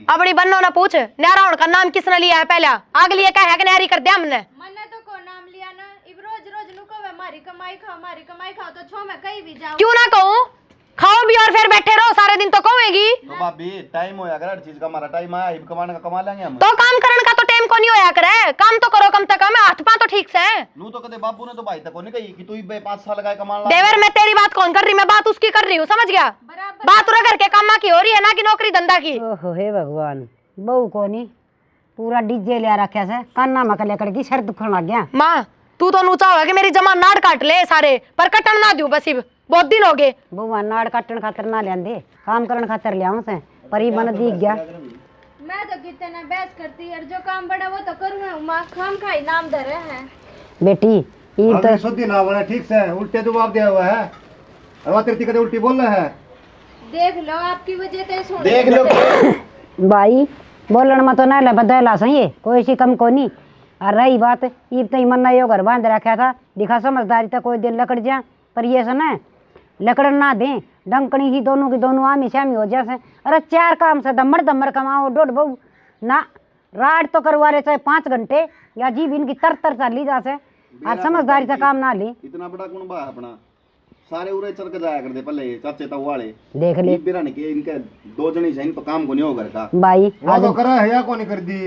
अपनी बन्नो ना पूछ न्यारा का नाम किसने लिया है पहला आग लिए क्या है कि न्यारी कर दिया हमने मैंने तो को नाम लिया ना इब रोज रोज नुको वे मारी कमाई खाओ तो छो मैं कहीं भी जाऊं क्यों ना कहूँ खाओ भी और फिर बैठे रहो सारे दिन तो कहेगी तो भाभी टाइम होया कर हर चीज का, हमारा टाइम आया इब कमाने का कमा लेंगे हम। तो काम करने का तो टाइम को नहीं होया करे काम तो करो कम से कम हाथ पा तो ठीक से नू तो कदे बापू ने तो भाई तक को नहीं कही कि तू 5 साल लगाए कमान ला। देवर मैं तेरी बात कौन कर रही मैं बात उसकी कर रही हूँ समझ गया बात उरा घर के कामा की हो रही है ना कि नौकरी धंधा की ओहो हे भगवान बहू को नहीं पूरा डीजे लिया रखा से कान्ना मका लेकर की सर दुखन लग गया। माँ तू तो नूचा होगा कि मेरी जमा नाड़ काट ले सारे पर कटन ना दूं बस इब बहुत दिन हो गए बउआ नाड़ काटन खातर ना लेंदे काम करन खातर ले आऊं से पर ही मन दिख गया। मैं तो कितने ना बहस करती है जो काम बड़ा वो तो करूँ मैं माँ खाम खाई नाम धरे हैं बेटी ई तो शुद्धि ना बने ठीक से उल्टे जवाब दिया हुआ है और वहाँ तिरती कदे उल्टी बोल रहा है। देख लो आपकी वजह से सुन देख लो भाई बोलन में तो ना ले बदला सही कोई सी कम को नहीं। और रही बात ईब तो मन यो घर बांध रखा था दिखा समझदारी था कोई दिन लकड़ जा पर ये सुना लकड़ ना दें डंकनी ही दोनों की दोनों आमी शामी हो जैसे अरे 4 काम से दमड़ दमड़ कमाओ डोड बहू ना राड तो करवा रहे चाहे 5 घंटे या जीव इनकी तर चाली जा से और समझदारी से काम ना ली। इतना बड़ा कौन बा अपना सारे उरे चल के जाया कर दे पहले चाचे ताऊ वाले देख ले बिरन के इनके 2 जने से इन पर काम को नहीं हो घर का भाई वो तो करा है या कौन कर दी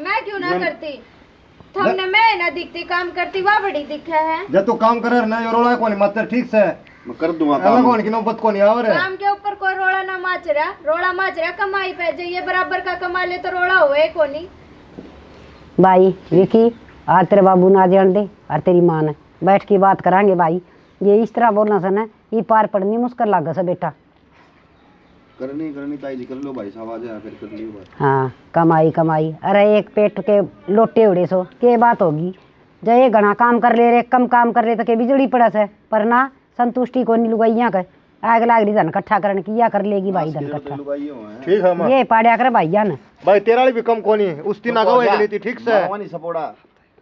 मैं क्यों ना करती हमने मैं ना दिखती काम करती वह बड़ी दिखा है जब तू काम कर ना ये रोड़ा कौन मत ठीक से मैं कर दूंगा अलग काम। कौन की नौबत कौन आवर है काम के ऊपर कोई रोड़ा माच रहा कमाई पे जो ये बराबर का कमा ले तो रोड़ा हुए कोनी। भाई विकी आज तेरे बाबू ने आ जान दे और तेरी माँ ने बैठ के बात करांगे भाई ये इस तरह बोलना सन है ये पार पड़नी मुश्किल लागा सा बेटा। करनी ताई जी कर लो भाई साहब आ जाए फिर कर लियो बात। हाँ कमाई कमाई अरे एक पेट के लोटे उड़े सो के बात होगी जब ये घना काम कर ले रे कम काम कर ले तो के बिजली पड़स है पर ना संतुष्टि को नहीं लुगाइया कर आग लाग रही धन इकट्ठा करने की या कर लेगी भाई धन इकट्ठा ठीक है मां ये पाड़िया कर भाईया ने भाई तेरा भी कम कोनी उस दिन आगा हो गई थी ठीक से मावानी सपोड़ा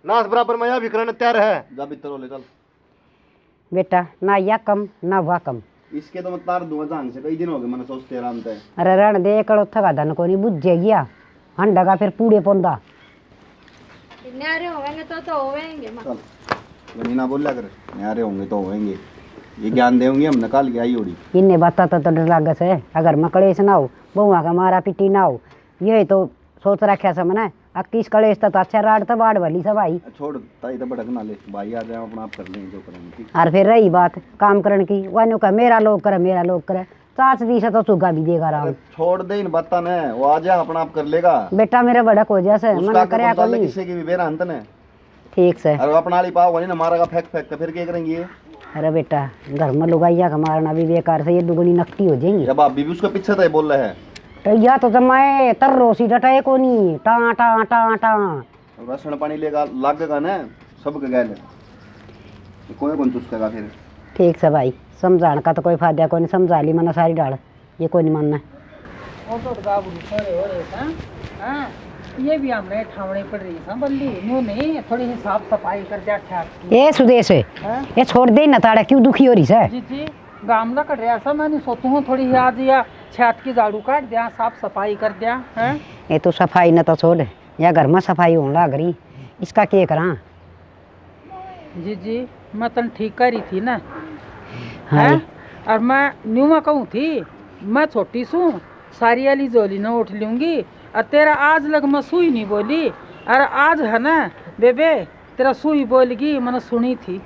नास बराबर में या भी करने तैयार है जा भीतर ले चल। बेटा ना या कम ना वह कम इसके तो मैं तार दूंगा जान से कई दिन हो गए मैंने सोचते आराम से। अरे रण दे कड़ो थका धन को नहीं बुझे गया हंडा का फिर पूड़े पोंदा न्यारे होंगे तो होंगे चल वही ना बोला कर न्यारे होंगे तो होंगे ये ज्ञान देंगे हम निकाल के आई होड़ी इन्हें बता तो डर लागस है अगर मैं कलेश ना हो बहुआ का मारा पीटी ना हो ये तो सोच रखा सब ना 21 कलेश तो अच्छा राड तो बाढ़ वाली सब आई छोड़ ताई तो भड़क ना ले भाई आ जाए अपना आप कर लेंगे जो करेंगे ठीक। और फिर रही बात काम करने की वानों का मेरा लोग करे चाच दी से तो चुगा भी देगा राम छोड़ दे इन बत्ता ने वो आ जाए अपना आप कर लेगा बेटा मेरे भड़क हो जैसे उसका मन करे तो किसी की भी बेरा अंत ने ठीक से और अपना वाली पाओ वही ना मारा का फेंक के फिर क्या करेंगे। अरे बेटा घर में लुगाइया का मारना भी बेकार से ये दुगनी नकटी हो जाएंगी जब आप बीबी उसके पीछे तो बोल रहे हैं या तो मैं तररोसी डटाए को नहीं टा टा टा टा राशन पानी लेगा लागेगा ना सब के गैल कोई कौन चुसकेगा फिर। ठीक से भाई समझाने का तो कोई फायदा कोई नहीं समझा ली मना सारी डाल ये कोई नहीं मानना वो तो गाबरू सोरे हो रहे हैं हाँ ये भी हमने ठावने पड़ रही है बल्ली न्यू नहीं थोड़ी सी साफ सफाई कर दिया ठाक ये सुदेश है ये छोड़ दे ना ताड़ा क्यों दुखी हो रही है जी जी गामला कट रहा था मैंने सोचू हूँ थोड़ी आज या छत की झाड़ू काट दिया साफ सफाई कर दिया हैं ये तो सफाई न तो छोड़ या घर में सफाई होने लग रही इसका क्या करा जी जी मैं तन ठीक करी थी ना हाँ हैं और मैं न्यू में कहूँ थी मैं छोटी सू सारी वाली जोली न उठ लूँगी और तेरा आज लग मैं सुई नहीं बोली और आज है ना बेबे तेरा सुई बोलगी मैंने सुनी थी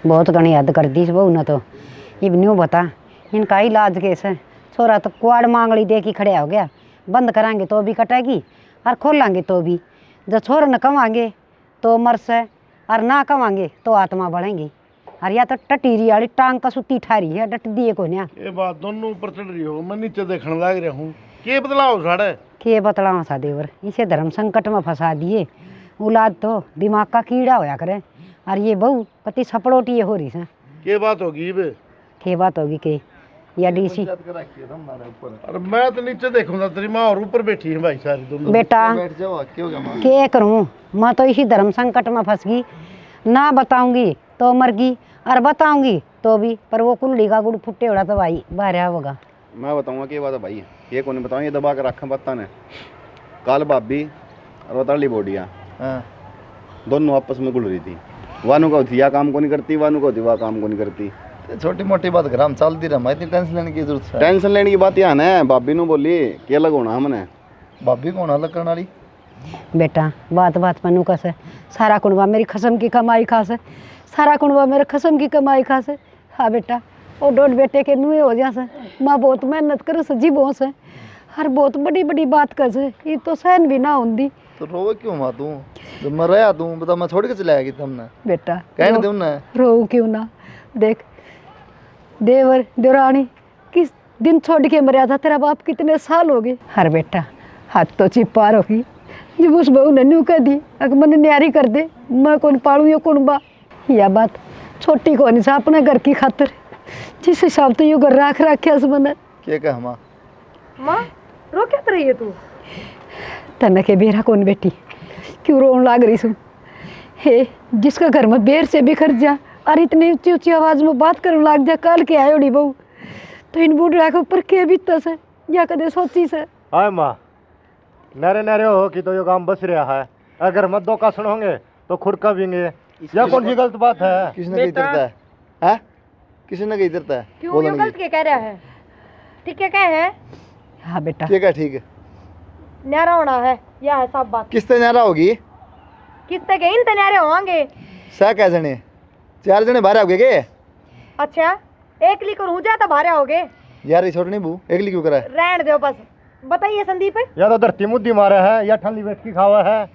बहुत घनी हद कर दी बहू न तो ये न्यू बता इनका इलाज कैसे छोरा तो कुआड़ मांगली दे के खड़े हो गया बंद कराएंगे तो भी कटेगी और खोलेंगे तो भी जब छोर न कमाएंगे तो मर से और ना कमाएंगे तो आत्मा बढ़ेंगी और या तो टटीरी वाली टांग का सुती ठारी है डट दिए को न्या ये बात दोनों ऊपर चढ़ रही हो मैं नीचे देखने लग रहा हूँ के बदलाव साढ़े के बतलावा सा देवर इसे धर्म संकट में फंसा दिए औलाद तो दिमाग का कीड़ा होया करे और ये बहू पति सपड़ोटी हो रही है के बात होगी बे के बात होगी के या डीसी और मैं तो नीचे देखूंगा तेरी माँ और ऊपर बैठी है भाई सारी दोनों बेटा बैठ जाओ क्यों क्या मां के करूँ मैं तो इसी धर्म संकट में फंस गई ना बताऊंगी तो मर गई और बताऊंगी तो भी पर वो कुल्ली का गुड़ फुट्टे उड़ा तो भाई बाहर होगा मैं बताऊंगा कि बात है भाई, ये कौन बताऊं, ये दबा के रखा पत्ता ने। कल भाभी और बताली बोडिया हाँ दोनों आपस में गुल रही थी। वानू का होती या काम को नहीं करती, वानू का होती वह काम को नहीं करती। तो छोटी मोटी बात घर में चलती रहा, इतनी टेंशन लेने की जरूरत है? टेंशन लेने की बात यहाँ है, भाभी ने बोली कि अलग होना हमने। भाभी कौन अलग करने वाली? बेटा बात बात पर नुकस है, सारा कुंडवा मेरी खसम की कमाई खास है, सारा कुंडवा मेरे खसम की कमाई खास है। हाँ बेटा, वो डोट बेटे के नुए हो जा से, माँ बहुत मेहनत कर से जीवों से, हर बहुत बड़ी बड़ी बात कर से, ये तो सहन भी ना होंगी। तो रोवे क्यों माँ तू? जब मैं रहा तू बता, मैं छोड़ के चले आएगी तुमने? बेटा कहने दे उन्हें। रो क्यों ना, देख देवर देवरानी किस दिन छोड़ के मरा था तेरा बाप, कितने साल हो गए। हर बेटा हाथ तो चिपार होगी, जब उस बहू ने न्यू कह दी अगर मन न्यारी कर दे, मैं कौन पालू यो कौन बा। यह बात छोटी को नहीं सा अपने घर की खातिर, जिस हिसाब से यो घर राख रखे मैंने। क्या कहा माँ? माँ रो क्या रही है तू? तने के बेरा कौन बेटी, क्यों रोन लाग रही सू? हे जिसका घर में बेर से बिखर जा और इतनी ऊंची ऊंची आवाज में बात करने लग जा, कल के आयोड़ी बहू, तो इन बूढ़ा के ऊपर के बीतता से या कदे सोची से। हाय माँ, नरे नरे हो कि तो ये काम बस रहा है, अगर मत दो का सुनोगे तो खुद कबेंगे। यह कौन सी गलत बात है? किसने कही तरता है? हैं? किसी ने कही तरता है? क्यों ये गलत के कह रहा है? ठीक है क्या है? हाँ बेटा ठीक है ठीक है। न्यारा होना है, यह है सब बात। किसते न्यारा होगी? किसते के इन न्यारे होंगे? सह कै जने? 4 जने बाहर आओगे के? अच्छा एक ली को जा तो भारे होगे यार ये छोड़नी बू एकली क्यों करा है? रहने दो बस। बताइए संदीप। या तो धरती मुद्दी मारा है या ठंडी बैठ की खावा है।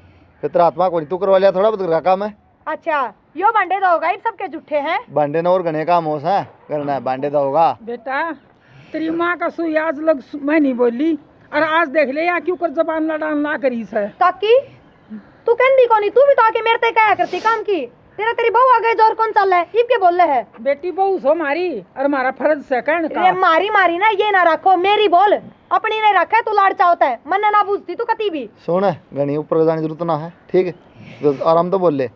फिर तेरा आत्मा को नहीं तू करवा लिया, थोड़ा बहुत का काम है। अच्छा यो बांडे तो होगा, इन सबके झूठे हैं। बांडे ने और घने काम हो है करना है, बांडे तो होगा। बेटा तेरी माँ का सुई आज लग मैं नहीं बोली, और आज देख ले या क्यों कर जबान लड़ान ना करी से। ताकि तू कहती कौन, तू भी तो आके मेरे ते क्या करती काम की। तेरा तेरी बहू आ गई जोर कौन चल रहा है, इब के बोल रहे है? बेटी बहू सो मारी और हमारा फर्ज से कहने ये का। मारी मारी ना ये ना रखो, मेरी बोल अपनी नहीं रखा, तू लाड़ चाहता है, मन ना पूछती तू कती भी। सुन घनी ऊपर जाने की जरूरत ना है, ठीक है? तो आराम तो बोल ले,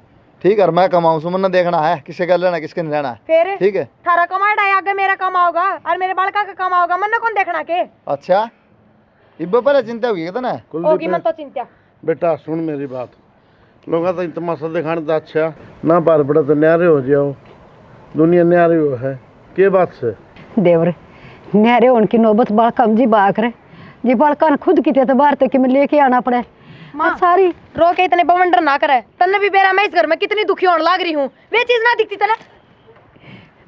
ठीक है? और मैं कमाऊँ सुमन ने देखना है किसके घर लेना किसके नहीं लेना है, फिर ठीक है? थारा कमाएगा आगे मेरा कमाओगा और मेरे बालका का कमाओगा, मन कौन देखना के अच्छा इब्बे पर चिंता होगी कितना है? होगी मन तो चिंता। बेटा सुन मेरी बात, लोग तो तमाशा दिखाने तो अच्छा ना, बार बड़ा तो न्यारे हो जाओ, दुनिया न्यारी हो है के बात से। देवर न्यारे उनकी नौबत बालका जी बाक रहे, जी बालका ने खुद की तो बाहर तक में लेके आना पड़े। माँ सारी रो के इतने बवंडर ना करे, तन्ने भी बेरा मैं इस घर में कितनी दुखी होने लग रही हूँ, वे चीज ना दिखती तने।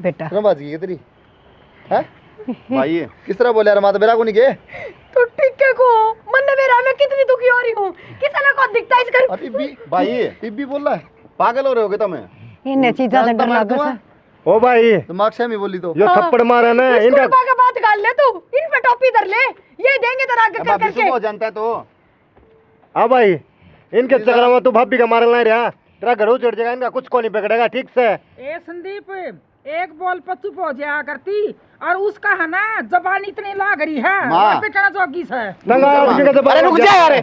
बेटा क्यों बात की तेरी है? भाई किस तरह बोले यार, माता बेरा को नहीं के? तो ठीक है को मन ने बेरा मैं कितनी दुखी हो रही हूँ, किसी ने को दिखता इस घर। अभी भी भाई इब्बी बोल रहा है, पागल हो रहे होगे तुम्हें। इन्हें चीज़ा से डर लग गया। ओ भाई दिमाग से मी बोली तो यो थप्पड़ मारा ना इनका इनका। का बात कर ले तू, इन पे टोपी धर ले, ये देंगे तेरा आगे कर भाभी करके। सुबह हो जानता है तो हाँ भाई इनके चक्कर में तू भाभी का मारल नहीं रहा, तेरा घर उजड़ जाएगा, इनका कुछ को नहीं पकड़ेगा, ठीक से? ए संदीप एक बॉल पर चुप हो जाया करती, और उसका है ना जबान इतनी लाग रही है, माँ। और पे कहना जोगी से। नंगा उसी का तो अरे रुक जा यार,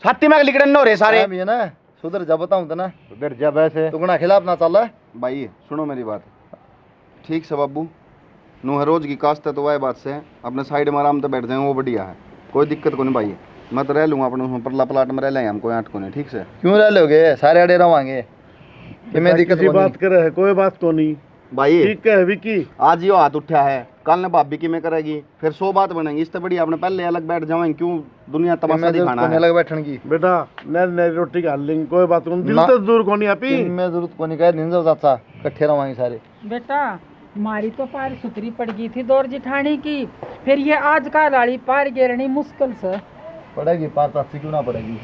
छाती में लिखड़न हो रहे सारे। भी है ना, सुधर जा बताऊं तो ना, उधर जब ऐसे तू गुना खिलाफ ना चल रहा है। भाई सुनो मेरी बात, ठीक से बाबू नो है रोज की कास्ट है तो वह बात से अपने साइड में आराम से बैठ जाए, वो बढ़िया है, कोई दिक्कत को नहीं भाई। मैं तो रह लूँगा अपने उसमें परला प्लाट में रह लेंगे हम, कोई आठ को नहीं, ठीक से? क्यों रह लोगे सारे अड़े रवांगे, तुम्हें दिक्कत किसी कोनी। बात करे है, कोई बात को नहीं, भाई ठीक है विकी। आज यो हाथ उठा है, कल ने भाभी की में करेगी, फिर 100 बात बनेंगी, इससे बढ़िया अपने पहले अलग बैठ जाएंगे, क्यों दुनिया तमाशा तुम्हें जरूरत दिखाना कोनी है। अलग बैठन की, बेटा नर नर रोटी खा लेंगे, कोई बात को नहीं, दिल ना। तो दूर को नहीं आपी। तुम्हें जरूरत कोनी कह नहीं जाओ चाचा, इकट्ठे रवांगे सारे। बेटा मारी तो पार सुतरी पड़ गई थी दौर जिठानी की, फिर ये आज का लाड़ी पार गिरनी मुश्किल से पड़ेगी, पार चाची क्यों ना पड़ेगी?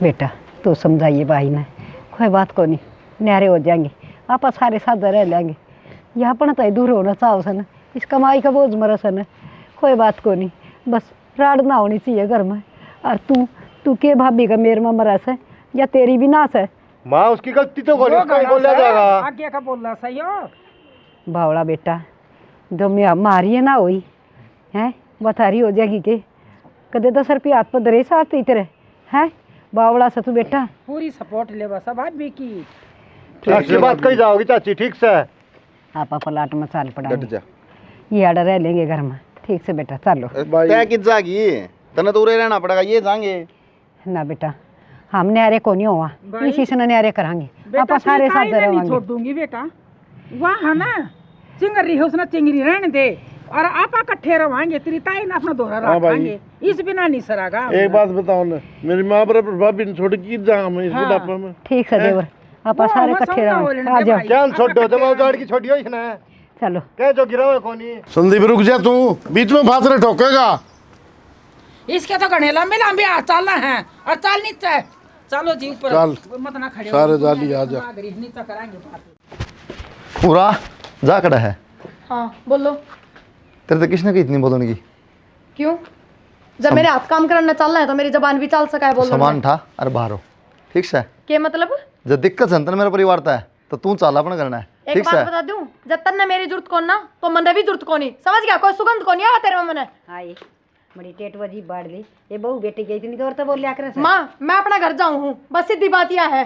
बेटा तू समझाइए भाई ने, कोई बात को नहीं, न्यारे हो जाएंगे, आप सारे साथ रह लेंगे। यहाँ पर तो दूर होना चाहो सन, इस कमाई का बोझ मरा सन, कोई बात को नहीं, बस राड़ ना होनी चाहिए घर में। और तू के भाभी का मेर में मरा से या तेरी भी नाश है? माँ उसकी गलती तो कोनी, उसको ही बोला जाएगा। आगे का बोलना सही हो। बावड़ा बेटा जो मैं मारी है ना हुई है, बतारी हो जाएगी के कदे 10 रुपये हाथ पर दरे साथ तेरे है, बावड़ा से तू बेटा पूरी सपोर्ट ले बस भाभी की। अच्छी बात कही जाओगी चाची, ठीक से? आपा पलाट में चाल डट पड़ा, जा। ये आडा रह लेंगे घर में। ठीक से बेटा चलो। तय कित जागी तने तो उरे रहना पड़ेगा, ये जाएंगे ना बेटा हम न्यारे को नहीं हुआ, इसी से न्यारे करांगे आप सारे साथ रहेंगे। छोड़ दूंगी बेटा, वहाँ ना चिंगरी है उसने चिंगरी रहने दे और आप इकट्ठे रवाएंगे, तेरी ताई ना अपना दोहरा रखेंगे, इस बिना नहीं सरागा। एक बात बताओ ना, मेरी माँ बराबर भाभी ने छोड़ की जाऊंगा मैं इस बुढ़ापे में। ठीक से देवर आप सारे इकट्ठे रहो, आ जाओ। क्या छोड़ो जमा उजाड़ की छोड़ियो इसने, चलो कह जो गिरा हुआ कोनी। संदीप रुक जा, तू बीच में फासले ठोकेगा। इसके तो घने लंबे लंबे हाथ चलना है और चल नीचे, चलो जी ऊपर चल मत ना खड़े सारे जाली आ जा। नीचे कराएंगे बात। पूरा जा कड़ा है हाँ बोलो। तेरे तो किसने की इतनी बोलने की? क्यों? जब मेरे हाथ काम करना चल रहा है तो मेरी जबान भी चल सका है बोलने सामान में। था अरे बाहर हो, ठीक से? क्या मतलब? जब दिक्कत संतन मेरा परिवार था तो तू चाल अपना करना है, एक ठीक बात से? बता दूं, जब तक ने मेरी जरूरत कौन ना तो मन भी जरूरत कोनी, समझ गया? कोई सुगंध कोनी आवा तेरे में मने। आई बड़ी टेट वजी बाढ़ ली, ये बहू बेटी गई इतनी दूर तो बोल लिया करे। माँ मैं अपना घर जाऊं हूँ, बस सीधी बात यह है,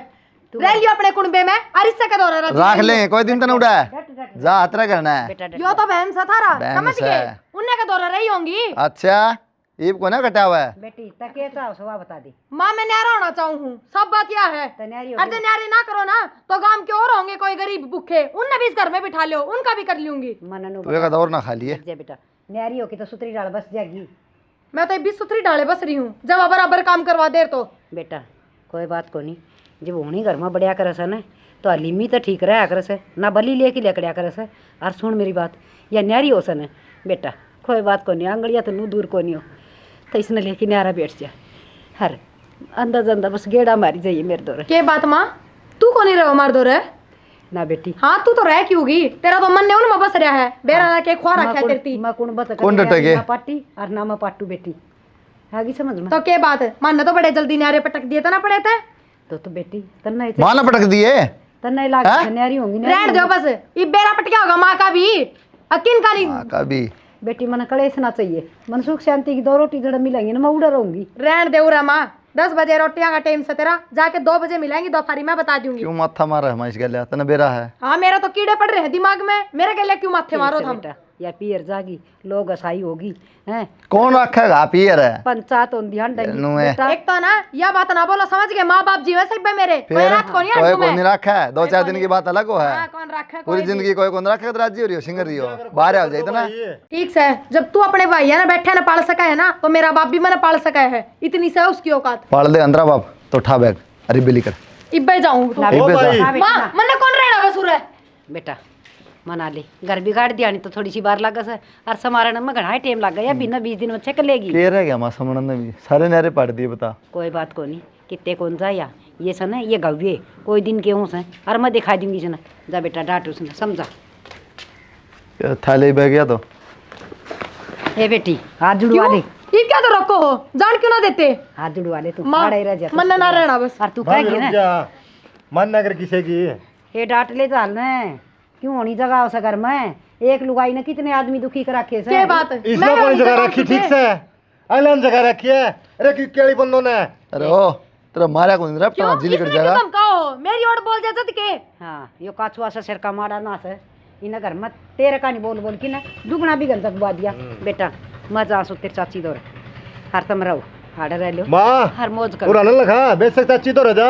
रह लियो अपने कुंबे में और इससे का दौरा रख ले, कोई दिन तो नहीं उड़ा है, जा हतरा करना है। यो तो बहन सा थारा, बहन समझ सा गए? है। उनने का दौरा रही होंगी। अच्छा ईब को ना कटा हुआ है? बेटी तके तो सुबह बता दी माँ मैं न्यारा होना चाहूँ हूँ, सब बात यह है। तन्यारी अरे न्यारी ना करो ना तो गांव के और होंगे कोई गरीब भूखे, उनने भी इस घर में बिठा लियो, उनका भी कर लूंगी। मननु तू एक दौर ना खा लिए। बेटा न्यारी हो की तो सुतरी डाल बस जाएगी। मैं तो 20 सुथरी डाले बस रही हूँ, जब बराबर काम करवा दे तो। बेटा कोई बात को नहीं, जब होनी घर में बढ़िया करे से ना तो अलीमी तो ठीक रहा करे से ना, बली लेके लेकड़िया करे से। और सुन मेरी बात, या न्यारी हो सन बेटा कोई बात को नहीं, आंगड़िया तो नू दूर को नहीं हो तो इसने लेके न्यारा बैठ जा, हर अंदर अंदर बस गेड़ा मारी जाइए मेरे दौरे। के बात माँ, तू को नहीं रहो मार दो रे? ना बेटी हाँ तू तो रह क्योंगी, तेरा तो मन ने उनमें बस रहा है, बेरा के ख्वा रखा तेरी। मैं कौन बता कौन डटेगे? ना पाटी और ना मैं पाटू बेटी, आगे समझ में तो के बात है, मन ने तो बड़े जल्दी न्यारे पटक दिए तो ना पड़े थे। तो बेटी तन्ना माना पटक दिए तन्ना लाग हाँ? न्यारी होंगी रहने दो बस, ये बेरा पटकिया होगा माँ का भी, अकिन का नहीं। कभी बेटी मन कलेसना चाहिए, मन सुख शांति की 2 रोटी जड़ा मिलेंगी ना मैं उड़ा रहूंगी। रहने दे उरा माँ, 10 बजे रोटियां का टाइम से तेरा, जाके 2 बजे मिलेंगी दोपहरी में, बता दूंगी। क्यों माथा मारा है माइस गलिया तने बेरा है? हाँ मेरा तो कीड़े पड़ रहे हैं दिमाग में, मेरे गले क्यों माथे मारो तुम? बेटा या पियर जागी लोग असाई होगी हैं, कौन रखेगा पियर है? पंचायत होंदी हंडगी नु है। बेटा। एक तो ना यह बात ना बोलो, समझ गए? माँ बाप जीवे सब मेरे, कोई फिर रात को नहीं कोई हटूं कौन नहीं मैं। रखा है, 2-4 दिन की बात अलग हो हाँ, है, कौन रखा पूरी कोई जिंदगी कोई कौन रखा तो राजी हो रही हो, सिंगर रही हो, बाहर आ जाए ना। ठीक से, जब तू अपने भाई है ना बैठे ना पाल सका है ना, तो मेरा बाप भी मैंने पाल सका है, इतनी से उसकी औकात। पाल दे अंदर बाप तो उठा बैग, अरे बिली कर इब्बे जाऊं ना ओ भाई। हाँ बेटा, माँ मन्ने कौन रहना बसुर है? बेटा मना ले, घर बिगाड़ दिया नहीं तो थोड़ी सी बार लगा से और समारण में घना टाइम लग गया, बिना 20 दिन में छक लेगी। के रह गया मां समण ने भी सारे नारे पाड़ दिए बता। कोई बात को नहीं, कितने कौन जाया ये सन है, ये गव्य कोई दिन के हूँ से और मैं दिखा दूंगी सन। जा बेटा डांट उसने, समझा? थाले बह गया तो ए बेटी हाथ जुड़वा ले, ये क्या तो रखो हो, जान क्यों ना देते? हाथ जुड़वा ले तू, माँ खड़ा ही रह जा तू। मन्ने ना रहना बस। और तू कहेगी ना मन नगर किसे की ये डांट ले चाल न, क्यों होनी जगह उस घर में? एक लुगाई ने कितने आदमी दुखी कर रखे से। के बात? इसमें कौन होनी जगह जगह रखी तुझे। ठीक से? अलग जगह रखी है, अरे की केड़ी बंदों ने अरे ओ तेरा मारा कौन रहा क्यों? अपना जिले कर इसने जाएगा। क्यों कहो? मेरी ओर बोल जा के। हाँ यो काछुआ से सिर का मारा ना से इन घर में तेरे का नहीं बोल बोल की ना दुगना भी गंदा बुआ दिया। बेटा मजा आसो तेरी चाची दौर हर तम रहो हाड़े रह लो माँ हर मौज कर। पुराना लखा बेशक चाची तो रजा,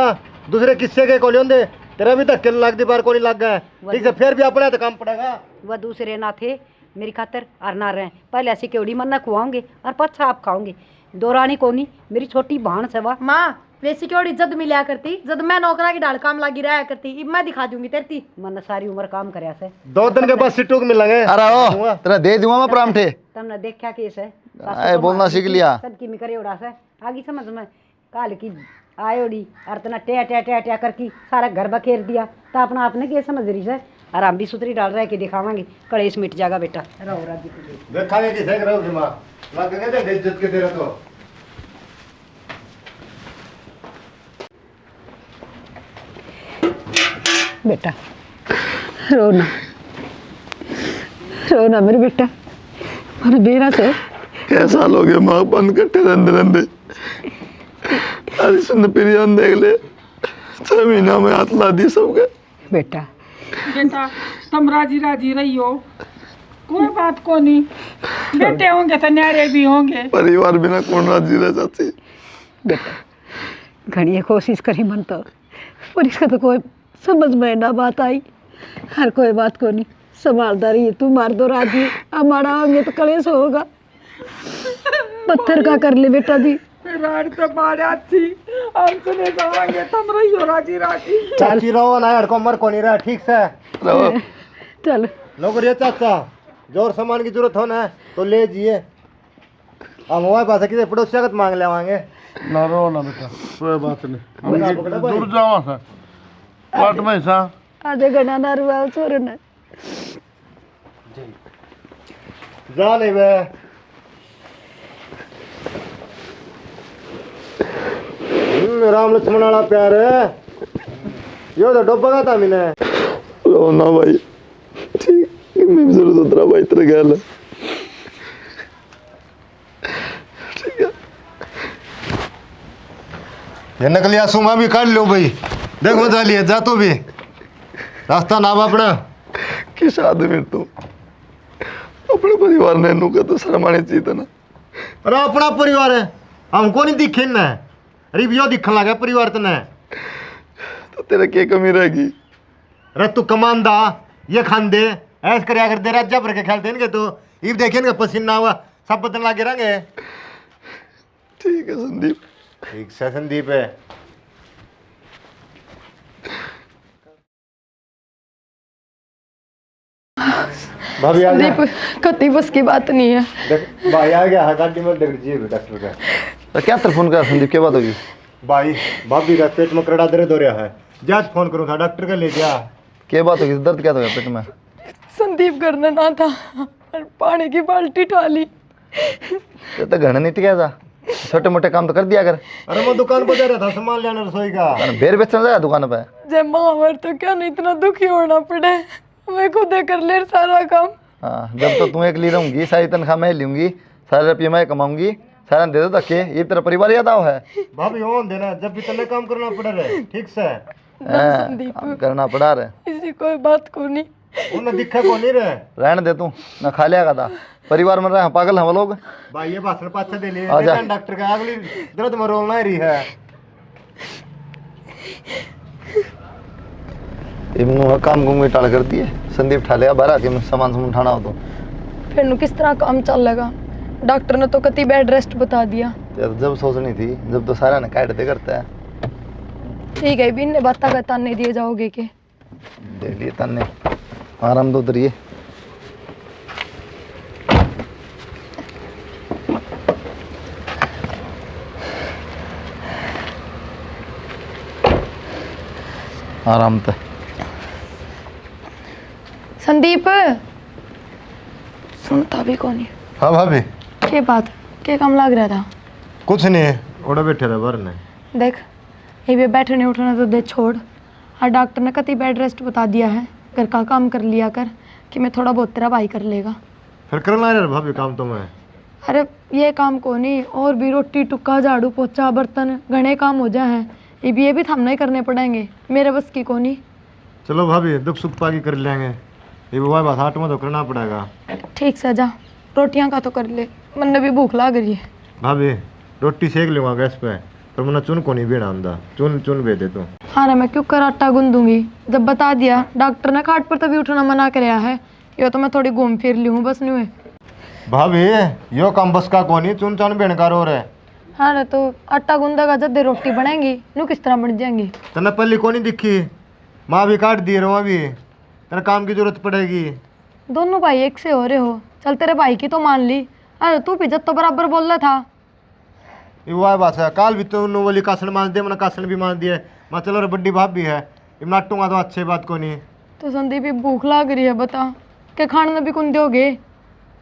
दूसरे किस्से के कोलियों दे तेरा भी धक्के लाग दी बार को नहीं लग गए, ठीक है फिर भी अपना तो काम पड़ेगा। वह दूसरे ना थे मेरी खातर और ना रहे, पहले ऐसी केवड़ी मन ना खुआओगे और पच्छा आप खाओगे। दौरानी कोनी मेरी छोटी बहन से वाह माँ वैसी क्यों जद मिला करती, जद मैं नौकरा की डाल काम लगी रहा करती, अब मैं दिखा दूंगी तेरी। मन सारी उम्र काम करया से 2 दिन के बाद सिट्टू को मिलेंगे। अरे ओ तेरा दे दूंगा मैं परामठे। तुमने देखा केस है आए बोलना सीख लिया। सबकी में करे उड़ा से आगे समझ में काल की आयोड़ी और तना टे टे टे टे करके सारा घर बखेर दिया तो अपना आपने के समझ रही है। और हम भी सुतरी डाल रहे के दिखावांगे, कलेश मिट जाएगा बेटा। रहो राजी देखांगे कि देख रहे हो माँ लगेंगे तो इज्जत के दे रहे तो बेटा रोना रोना मेरे बेटा, मेरे बेरा से कैसा लोग माँ बंद कट्टे रंदे रंदे अरे सुन पिरियन देख ले 6 महीना में हाथ ला दी सबके। बेटा बेटा तुम राजी राजी रही हो, कोई बात को नहीं, बेटे होंगे तो न्यारे भी होंगे। परिवार बिना कौन राजी रह जाती। बेटा घनी कोशिश करी मन तो, पर इसका तो कोई समझ में ना बात आई। हर कोई बात को नहीं संभालदारी तू मार दो राजी, हमारा होंगे तो कलेश होगा। पत्थर का कर ले बेटा दी। रात तो मारा थी, हम सुने जाएंगे तुम रहियो राजी राजी। चाची रहो ना यार, कमर को नहीं रहा ठीक से रहो। चल नौकरी चाचा, जो और सामान की जरूरत हो ना तो ले जिए। हम हमारे पास किसी पड़ोसी का मांग ले आएंगे। ना रो ना बेटा, कोई बात नहीं, हम दूर जाओ सर प्लाट में सा आधे घना ना रुआ छोरे ने जा ले बे। राम लक्ष्मण वाला प्यार है यो तो डोबा था मैंने। रो ना भाई, ठीक मैं भी जरूरत उतरा भाई तेरे ख्याल है। ठीक है, ये नकली आंसू मैं भी काट लो भाई, देखो जा लिए जा तू भी रास्ता ना अपना। किस आदमी तू अपने परिवार ने नू का तो शर्म आनी चाहिए था ना। अरे अपना परिवार है, हमको नहीं दिखे ना। अरे यो दिखने लगा परिवार तने तो तेरा क्या कमी रहेगी। अरे तू कमांदा ये खान दे ऐस कर अगर दे राजा भर के खेलते इनके तो इब देखे इनका पसीना हुआ सब बदन लागे रहेंगे। ठीक है संदीप। ठीक से संदीप है। भाभी आ गया। संदीप कति बस की बात नहीं है। देख भाई आ गया है गाड़ी में देख जी डॉक्टर का। तो क्या फोन कर संदीप, क्या बात होगी। भाई भाभी का पेट में कड़ा दर्द हो रहा है, जांच फोन करूँ था डॉक्टर का ले जा। क्या बात होगी, दर्द क्या था पेट में। संदीप करना ना था और पानी की बाल्टी ठाली। ये तो घर नहीं टिका था, छोटे मोटे काम तो कर दिया कर। अरे मैं दुकान पर जा रहा था सामान लेना रसोई का। बेर बेचना जाए दुकान पे। जब माँ तो क्या नहीं इतना दुखी होना पड़े, मैं खुद कर ले सारा काम। हाँ, जब तो तुम्हें एक ली रहूंगी, सारी तनख्वाह मैं लूंगी, सारे रुपये मैं कमाऊंगी, सारा दे दो धक्के, ये तेरा परिवार याद आओ है। भाभी हो देना जब भी तने काम करना पड़ रहा है ठीक से। काम करना पड़ा रहे, इसी कोई बात को नहीं। उन्हें दिखा को नहीं रहे। रहने दे तू ना, खा लिया था परिवार में रहे पागल हम लोग। भाई ये भाषण पाछा दे लिए आजा। डॉक्टर का अगली दर्द में रोलना ही रही है। इमनु काम गुम टाल कर दिए, संदीप ठा लिया बाहर आके सामान सामान उठाना हो तो फिर नु किस तरह काम चल लगा। डॉक्टर ने तो कति बेड रेस्ट बता दिया। यार जब सोचनी थी, जब तो सारा ने काट दे करता है। ठीक है बिन ने बाता का ताने दिए जाओगे के दे लिए तन्ने आराम दो उतरिए। आराम तो संदीप सुनता भी कौन है। हाँ भाभी के बात के काम लग रहा था। कुछ नहीं ओड़ा बैठे रहे बाहर ने। देख ये भी बैठने उठना तो दे छोड़। और डॉक्टर ने कति बेड रेस्ट बता दिया है, घर का काम कर लिया कर कि मैं थोड़ा बहुत तेरा भाई कर लेगा। फिर करना है भाभी काम तो मैं। अरे ये काम को नहीं, और भी रोटी टुक्का झाड़ू पोछा बर्तन घने काम हो जाए हैं, ये भी थमने ही करने पड़ेंगे, मेरे बस की को नहीं। चलो भाभी दुख सुख पागी कर लेंगे, ये बात बात हाथ में तो करना पड़ेगा। ठीक से जा, रोटियां का तो कर ले, मन भी भूख लग रही है। भाभी रोटी सेक लूँगा गैस पे, पर मैंने चुन को नहीं बेना आंदा, चुन चुन बे दे तू। हाँ रे मैं क्यों कर आटा गूंदूंगी, जब बता दिया डॉक्टर ने खाट पर तभी उठना मना कराया है। यो तो मैं थोड़ी घूम फिर ली हूँ बस नहीं हुए। भाभी यो काम बस का कौन चुन चान बेनकार हो रहा है। हाँ रे तो आटा गूंदेगा जब दे रोटी बनेगी नू किस तरह बन जाएंगी। तेने पहली को नहीं दिखी, माँ भी काट दी रहा अभी, तेरे काम की जरूरत पड़ेगी। दोनों भाई एक से हो रहे हो, चल तेरे भाई की तो मान ली। अरे तू भी जब तो बराबर बोल रहा था। ये वह बात है, काल भी तो नु वाली कासन मान दे, मैंने कासन भी मान दिए। मैं चलो रे बड्डी भाभी है, ये नाटूंगा तो अच्छी बात को नहीं। तो संदीप भी भूख लग रही है, बता के खाने भी कुन दोगे।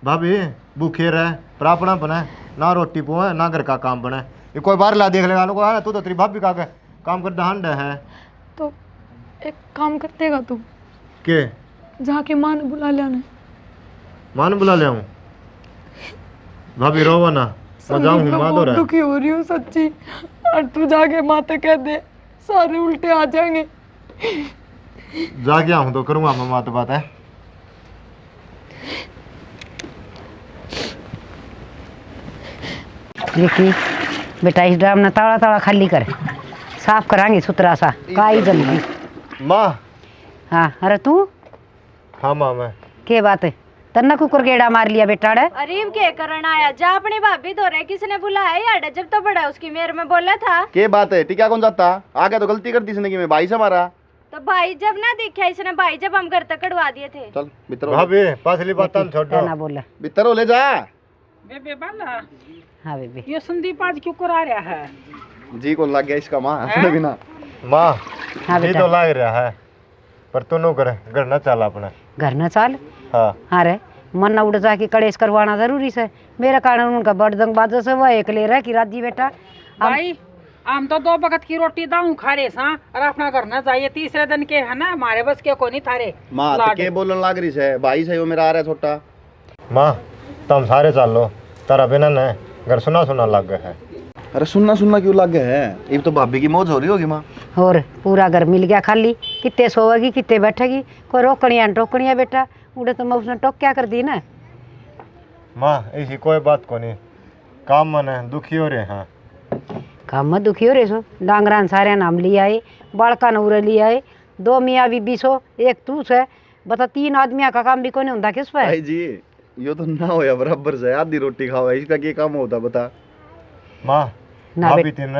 भाभी भूखे रहे पर अपना बने, ना रोटी पुए ना घर का काम बने। ये कोई बाहर ला देख लेगा को तू तो तेरी भाभी का काम कर दहांड है। तो एक काम कर देगा तू, के जाके माँ ने बुला लिया। माँ ने बुला ले आऊँ? भाभी रोवा ना, मैं जाऊँ माँ तो रहा। दुखी हो रही हूँ सच्ची, और तू जाके माँ तो कह दे सारे उल्टे आ जाएंगे। जाके आऊँ तो करूँगा मैं माँ तो बात है। विकी बेटा इस ड्राम ना ताड़ा ताड़ा खाली कर, साफ करांगे सुथरा सा काई जल्दी। माँ। हाँ अरे तू हाँ माँ मैं के बात है तन्ना कुकर गेड़ा मार लिया बेटा रे। अरे इम के करना आया जा अपनी भाभी धो रहे किसने बुलाया यार जब तो बड़ा उसकी मेरे में बोला था। के बात है टिका कौन जाता आगे तो गलती कर दी इसने कि मैं भाई से मारा। तो भाई जब ना दिखा इसने भाई जब हम घर तक कड़वा दिए थे। चल भीतर हो भाभी पासली बात छोड़ क्या दो। ना बोला भीतर हो ले जा। बेबे बाला हाँ बेबी ये संदीप आज क्यों करा रहा है? जी कौन लग गया इसका माँ अपने बिना। माँ हाँ ये बेटा तो लाग रहा है पर तू नो करे घर ना चल अपने। घर न चाल। हाँ हाँ रे मन न उड़ जा के कड़ेस करवाना जरूरी से मेरा कारण उनका बड़दंग बाजो से वह एक ले रहा कि राजी बेटा भाई हम तो 2 वक्त की रोटी दाऊ खा रहे सा और अपना घर न जाइए तीसरे दिन के है ना हमारे बस के को नहीं थारे माँ तो के बोलन लाग रही है भाई से वो मेरा आ रहा है छोटा। माँ तुम सारे चल लो तारा बिना न घर सुना सुना लग गया है। अरे सुनना सुनना क्यों लग गए है ये तो भाभी की मौज हो रही होगी माँ। और पूरा घर मिल गया खाली कितने सोएगी कितने बैठेगी कोई रोकनिया टोकनिया बेटा उड़े तो मैं उसने टोक क्या कर दी ना। माँ ऐसी कोई बात को नहीं काम मन दुखी हो रहे हैं। काम मत दुखी हो रे सो डांगरान सारे नाम लिए आए बाड़का नूरे लिए आए 2 मियाँ बीबी सो एक तू से बता 3 आदमियों का काम भी कोई नहीं होता किस पे। भाई जी यो तो ना होया बराबर से आधी रोटी खाओ इसका क्या काम होता बता। माँ ना भाभी बेटा तीन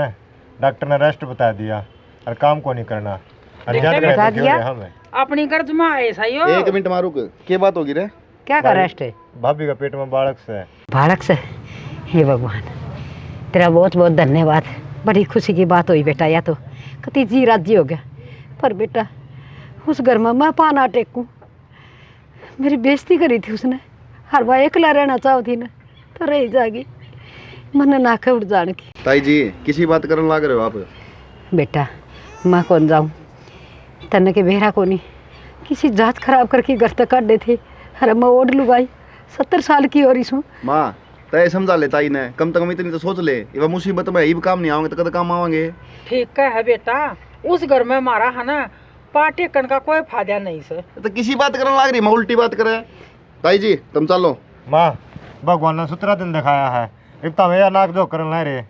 डॉक्टर ने रेस्ट बता दिया और काम को नहीं करना और देखा ज्यादा बता दुखी हो दिया? रहे हमें। अपनी गर्ज में आए सही हो। 1 मिनट मारू के बात होगी रे। क्या कर रेस्ट है भाभी का पेट में बालक से बालक से। हे भगवान तेरा बहुत बहुत धन्यवाद बड़ी खुशी की बात हुई बेटा या तो कति जी राजी हो गया पर बेटा उस घर में मैं पाना टेकूं मेरी बेइज्जती करी थी उसने हर बार एकला रहना चाहो थी ना तो रही जागी मन नाखे उड़ जान की। ताई जी किसी बात करने लग रहे हो आप। बेटा मैं कौन जाऊँ तन्ने के बेहरा को नहीं किसी जात खराब करके घर तक काट दे थे अरे मैं ओढ़ लुगाई 70 साल की और इसमें माँ तय समझा ले ताई ने कम से कम इतनी तो सोच ले ये मुसीबत में ही काम नहीं आएंगे तो कद काम आवांगे। ठीक है बेटा उस घर में हमारा है ना पाटे कन का कोई फायदा नहीं से। तो किसी बात करने लग रही मैं उल्टी बात करे। ताई जी तुम चलो। माँ भगवान ने सुतरा दिन दिखाया है इतना मेरा नाक जो करन ला रे।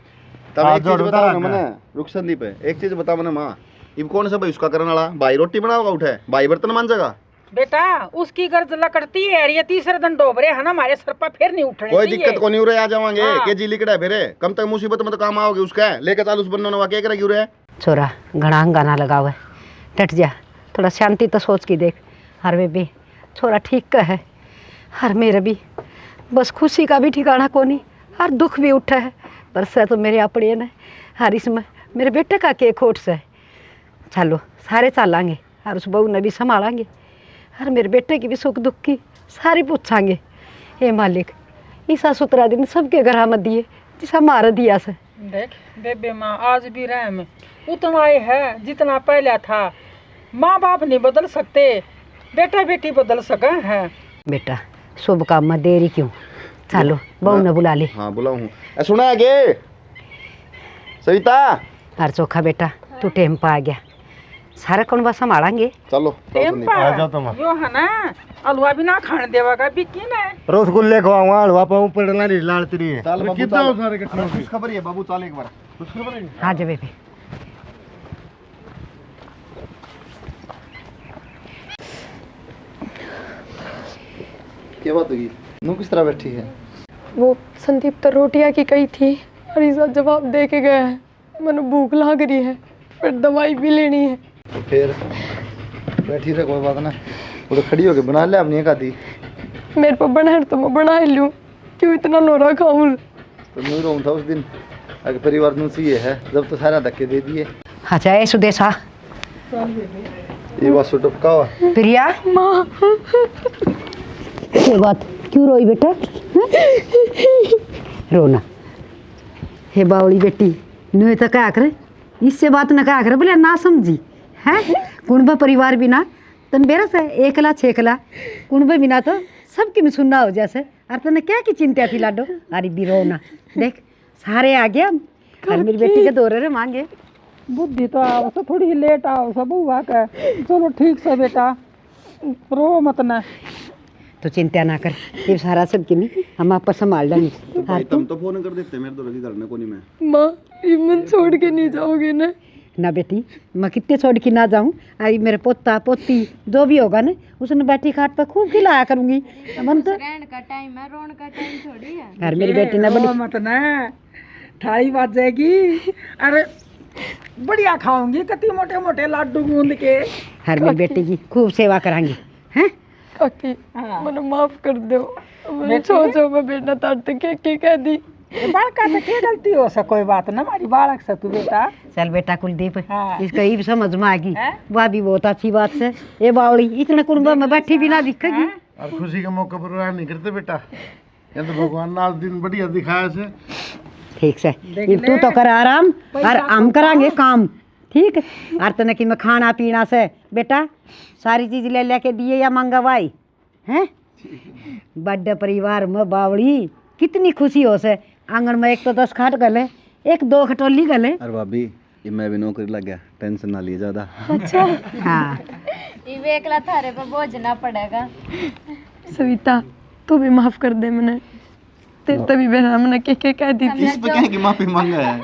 तब हाथ एक चीज जोड़ बताओ ना उतारा मने रुक संदीप है एक चीज बता मने माँ ये कौन सा भाई उसका करने वाला भाई रोटी बनाओगा उठे भाई बर्तन मांजेगा। बेटा उसकी गर्ज लकड़ती है और ये तीसरे दिन डोबरे है ना हमारे सर पर फिर नहीं उठने कोई चाहिए। दिक्कत को नहीं उरे आ जावांगे हाँ। के जी लिकड़ा फिर कम तक मुसीबत में तो काम आओगे उसका लेके चालू उस बनने वाला क्या करेगी उरे। छोरा घना गाना लगाओ है डट जा थोड़ा शांति तो सोच के देख हर बेबी छोरा ठीक का है हर मेरे भी बस खुशी का भी ठिकाना को नहीं हर दुख भी उठा है पर से तो मेरे अपने ने हर इसमें मेरे बेटे का के खोट से चलो सारे चलांगे हर उस बहू ने भी संभालेंगे हर मेरे बेटे की भी सुख दुख की सारी पूछांगे। हे मालिक ईसा सुतरा दिन सबके घर मत दिए जिसा मार दिया से। देख बेबे माँ आज भी रह में उतना ही है जितना पहले था। माँ बाप नहीं बदल सकते बेटा बेटी बदल सके हैं। बेटा शुभ काम में देरी क्यों चलो बहू ने बुला ली। हाँ बुलाऊँ हूँ सुना है के सविता हर चोखा बेटा तू टेम पा आ गया सारा कौन बस संभालेंगे। चलो आ जाओ तुम। जो है ना अलवा भी ना खाने देवागा बिकी ने रसगुल्ले खवाऊंगा हलवा पाऊँ पड़ना नहीं लाल तेरी है। चल बाबू कितना चल। सारे इकट्ठे हो गए? खुश खबर है बाबू चल एक बार खुश खबर है। हाँ जी बेबी क्या बात होगी नू किस तरह बैठी है। वो संदीप तो रोटियां की कही थी और इसका जवाब दे के गया है मैंने भूख लग रही है फिर दवाई भी लेनी है। तो फिर बैठी रहे कोई बात ना वो तो खड़ी होके बना ले अपनी एक आधी। मेरे पर बना तो मैं बना ही लूँ क्यों इतना नोरा खाऊं। तो मैं रोऊँ था उस दिन अगर परिवार नू चाहिए है जब तो सारा धक्के दे दिए। हाँ चाहे सुदेशा ये बात सो टपका हुआ प्रिया माँ ये बात क्यों रोई बेटा रोना हे बावली बेटी नुए तो क्या करे इससे बात न क्या करे बोले ना समझी है कुंभ परिवार बिना तन बेरा से एकला छेकला कुंभ बिना तो सबकी में सुनना हो जैसे और तने क्या की चिंता थी लाडो अरे भी रोना देख सारे आ गया और मेरी बेटी के दौरे रे मांगे बुद्धि तो आओ तो थोड़ी ही लेट आओ सब हुआ का चलो ठीक से बेटा रो मत ना। तो चिंता ना कर, ये सारा सब कि नहीं हम आपको संभाल लेंगे। तो भाई तुम तो फोन कर देते मेरे तो लगी घर में कोनी में। माँ ये मन छोड़ के नहीं जाओगे ना? ना बेटी, मैं कितने छोड़ के ना जाऊँ। अरे मेरे पोता पोती जो भी होगा ना, उसने बैठी खाट पर खूब खिलाया करूंगी। मन तो रहन का टाइम है, रोन का टाइम थोड़ी है। यार मेरी बेटी ना बड़ी मत ना, थाली बात जाएगी। अरे बढ़िया खाऊंगी, कति मोटे मोटे लड्डू गूंद के। हर मेरी बेटी की खूब सेवा करांगी। हैं काकी मने माफ कर दो, मैंने सोचो मैं बेटा तट के कह दी। बालका तो क्या गलती हो सा, कोई बात ना, हमारी बालक से तू बेटा। चल बेटा कुलदीप, हाँ। इसका ये भी समझ में आएगी। हैं? वह भी बहुत अच्छी बात है। ये बावड़ी इतने कुंभ में बैठी भी ना दिखेगी। और खुशी के मौके पर रोया नहीं करते बेटा, ये तो भगवान ने आज दिन बढ़िया दिखाया से। ठीक से ये तू तो कर आराम और हम करांगे काम, ठीक। और तने कि मैं खाना पीना से बेटा सारी चीज ले लेके दिए या मंगवाई हैं। बड़े परिवार में बावड़ी कितनी खुशी हो से। आंगन में एक तो 10 खाट गले, एक 2 खटोली गले। अरे भाभी ये मैं भी नौकरी लग गया, टेंशन ना लिए ज्यादा। हाँ ये एकला थारे पे बोझ ना पड़ेगा। सविता तू भी माफ कर दे मैंने, तेरे तभी बहना मैंने के कह दी थी। इस पे क्या है कि माफी मांगा है।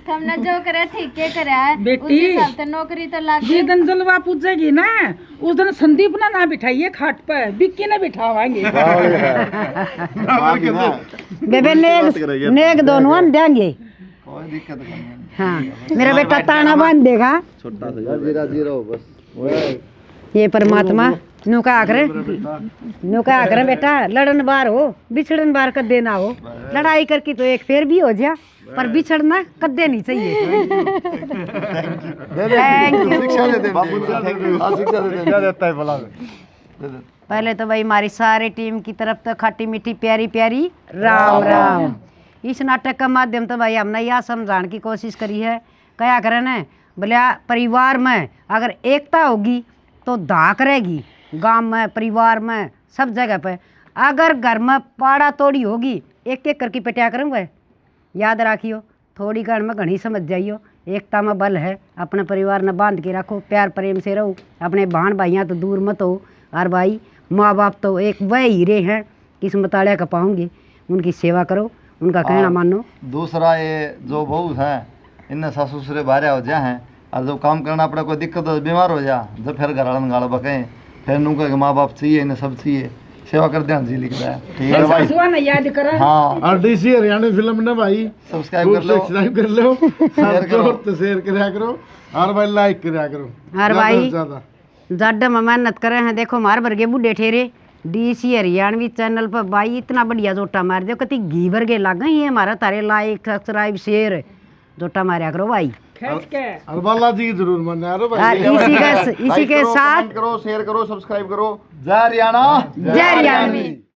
हमने जो करे ठीक के करे है, बेटी, उस हिसाब से नौकरी तो लग जिस दिन जलवा पूछेगी ना, उस दिन संदीप ना बिठाइए खाट पर, बिक्की ने बिठावाएंगे। भाभी ना बेबे नेक दोनों हम देंगे। कोई दिक्कत नहीं है। हाँ मेरा बेटा ताना बांध देगा। छोटा सा राजी रहो बस। ये परमात्मा नुका आकर बेटा लड़न बार हो बिछड़न बार कदे ना हो। लड़ाई करके तो एक फेर भी हो जा, पर बिछड़ना कदे नहीं चाहिए। शिक्षा दे दे बाबू, शिक्षा दे दे देता है भला। पहले तो भाई हमारी सारी टीम की तरफ तो खट्टी मीठी प्यारी प्यारी राम राम। इस नाटक का माध्यम तो भाई हमने यह समझाने की कोशिश करी है, क्या करें न बोले परिवार में अगर एकता होगी तो धाक रहेगी, गांव में परिवार में सब जगह पे। अगर घर में पाड़ा तोड़ी होगी एक एक करके पिटिया करूँगा। याद रखियो, थोड़ी घर में घनी समझ जाइयो, एकता में बल है। अपने परिवार ने बांध के रखो, प्यार प्रेम से रहो, अपने बहन भाइयाँ तो दूर मत हो। और भाई माँ बाप तो एक वह हीरे हैं किस्मत वाले का पाओगे, उनकी सेवा करो, उनका कहना मानो। दूसरा ये जो बहू है इनने सासू ससुरे बाहर हो जा हैं, और जब काम करना पड़े कोई दिक्कत हो बीमार हो जा, जब फिर घर वालन गाल बकें, फिर नूका के माँ बाप चाहिए, इन्हें सब चाहिए, सेवा कर ध्यान जी लिखता है। ठीक है भाई, सुहा ना याद करा। हाँ और डीसी हरियाणा फिल्म ना भाई सब्सक्राइब कर लो, सब्सक्राइब कर लो, शेयर करो। तो शेयर करा करो, और भाई लाइक करा करो। और भाई ज्यादा जाडा में मेहनत करे हैं, देखो मार भरगे बूढ़े ठेरे डीसी हरियाणवी चैनल पर भाई इतना बढ़िया जोटा मार दो, कति घी भरगे लाग गई है हमारा। तारे लाइक सब्सक्राइब शेयर जोटा मारा करो भाई। खींच के और बालाजी की जरूर मानना यारो और भाई। इसी के साथ करो, शेयर करो, सब्सक्राइब करो। जय हरियाणा जय हरियाणवी।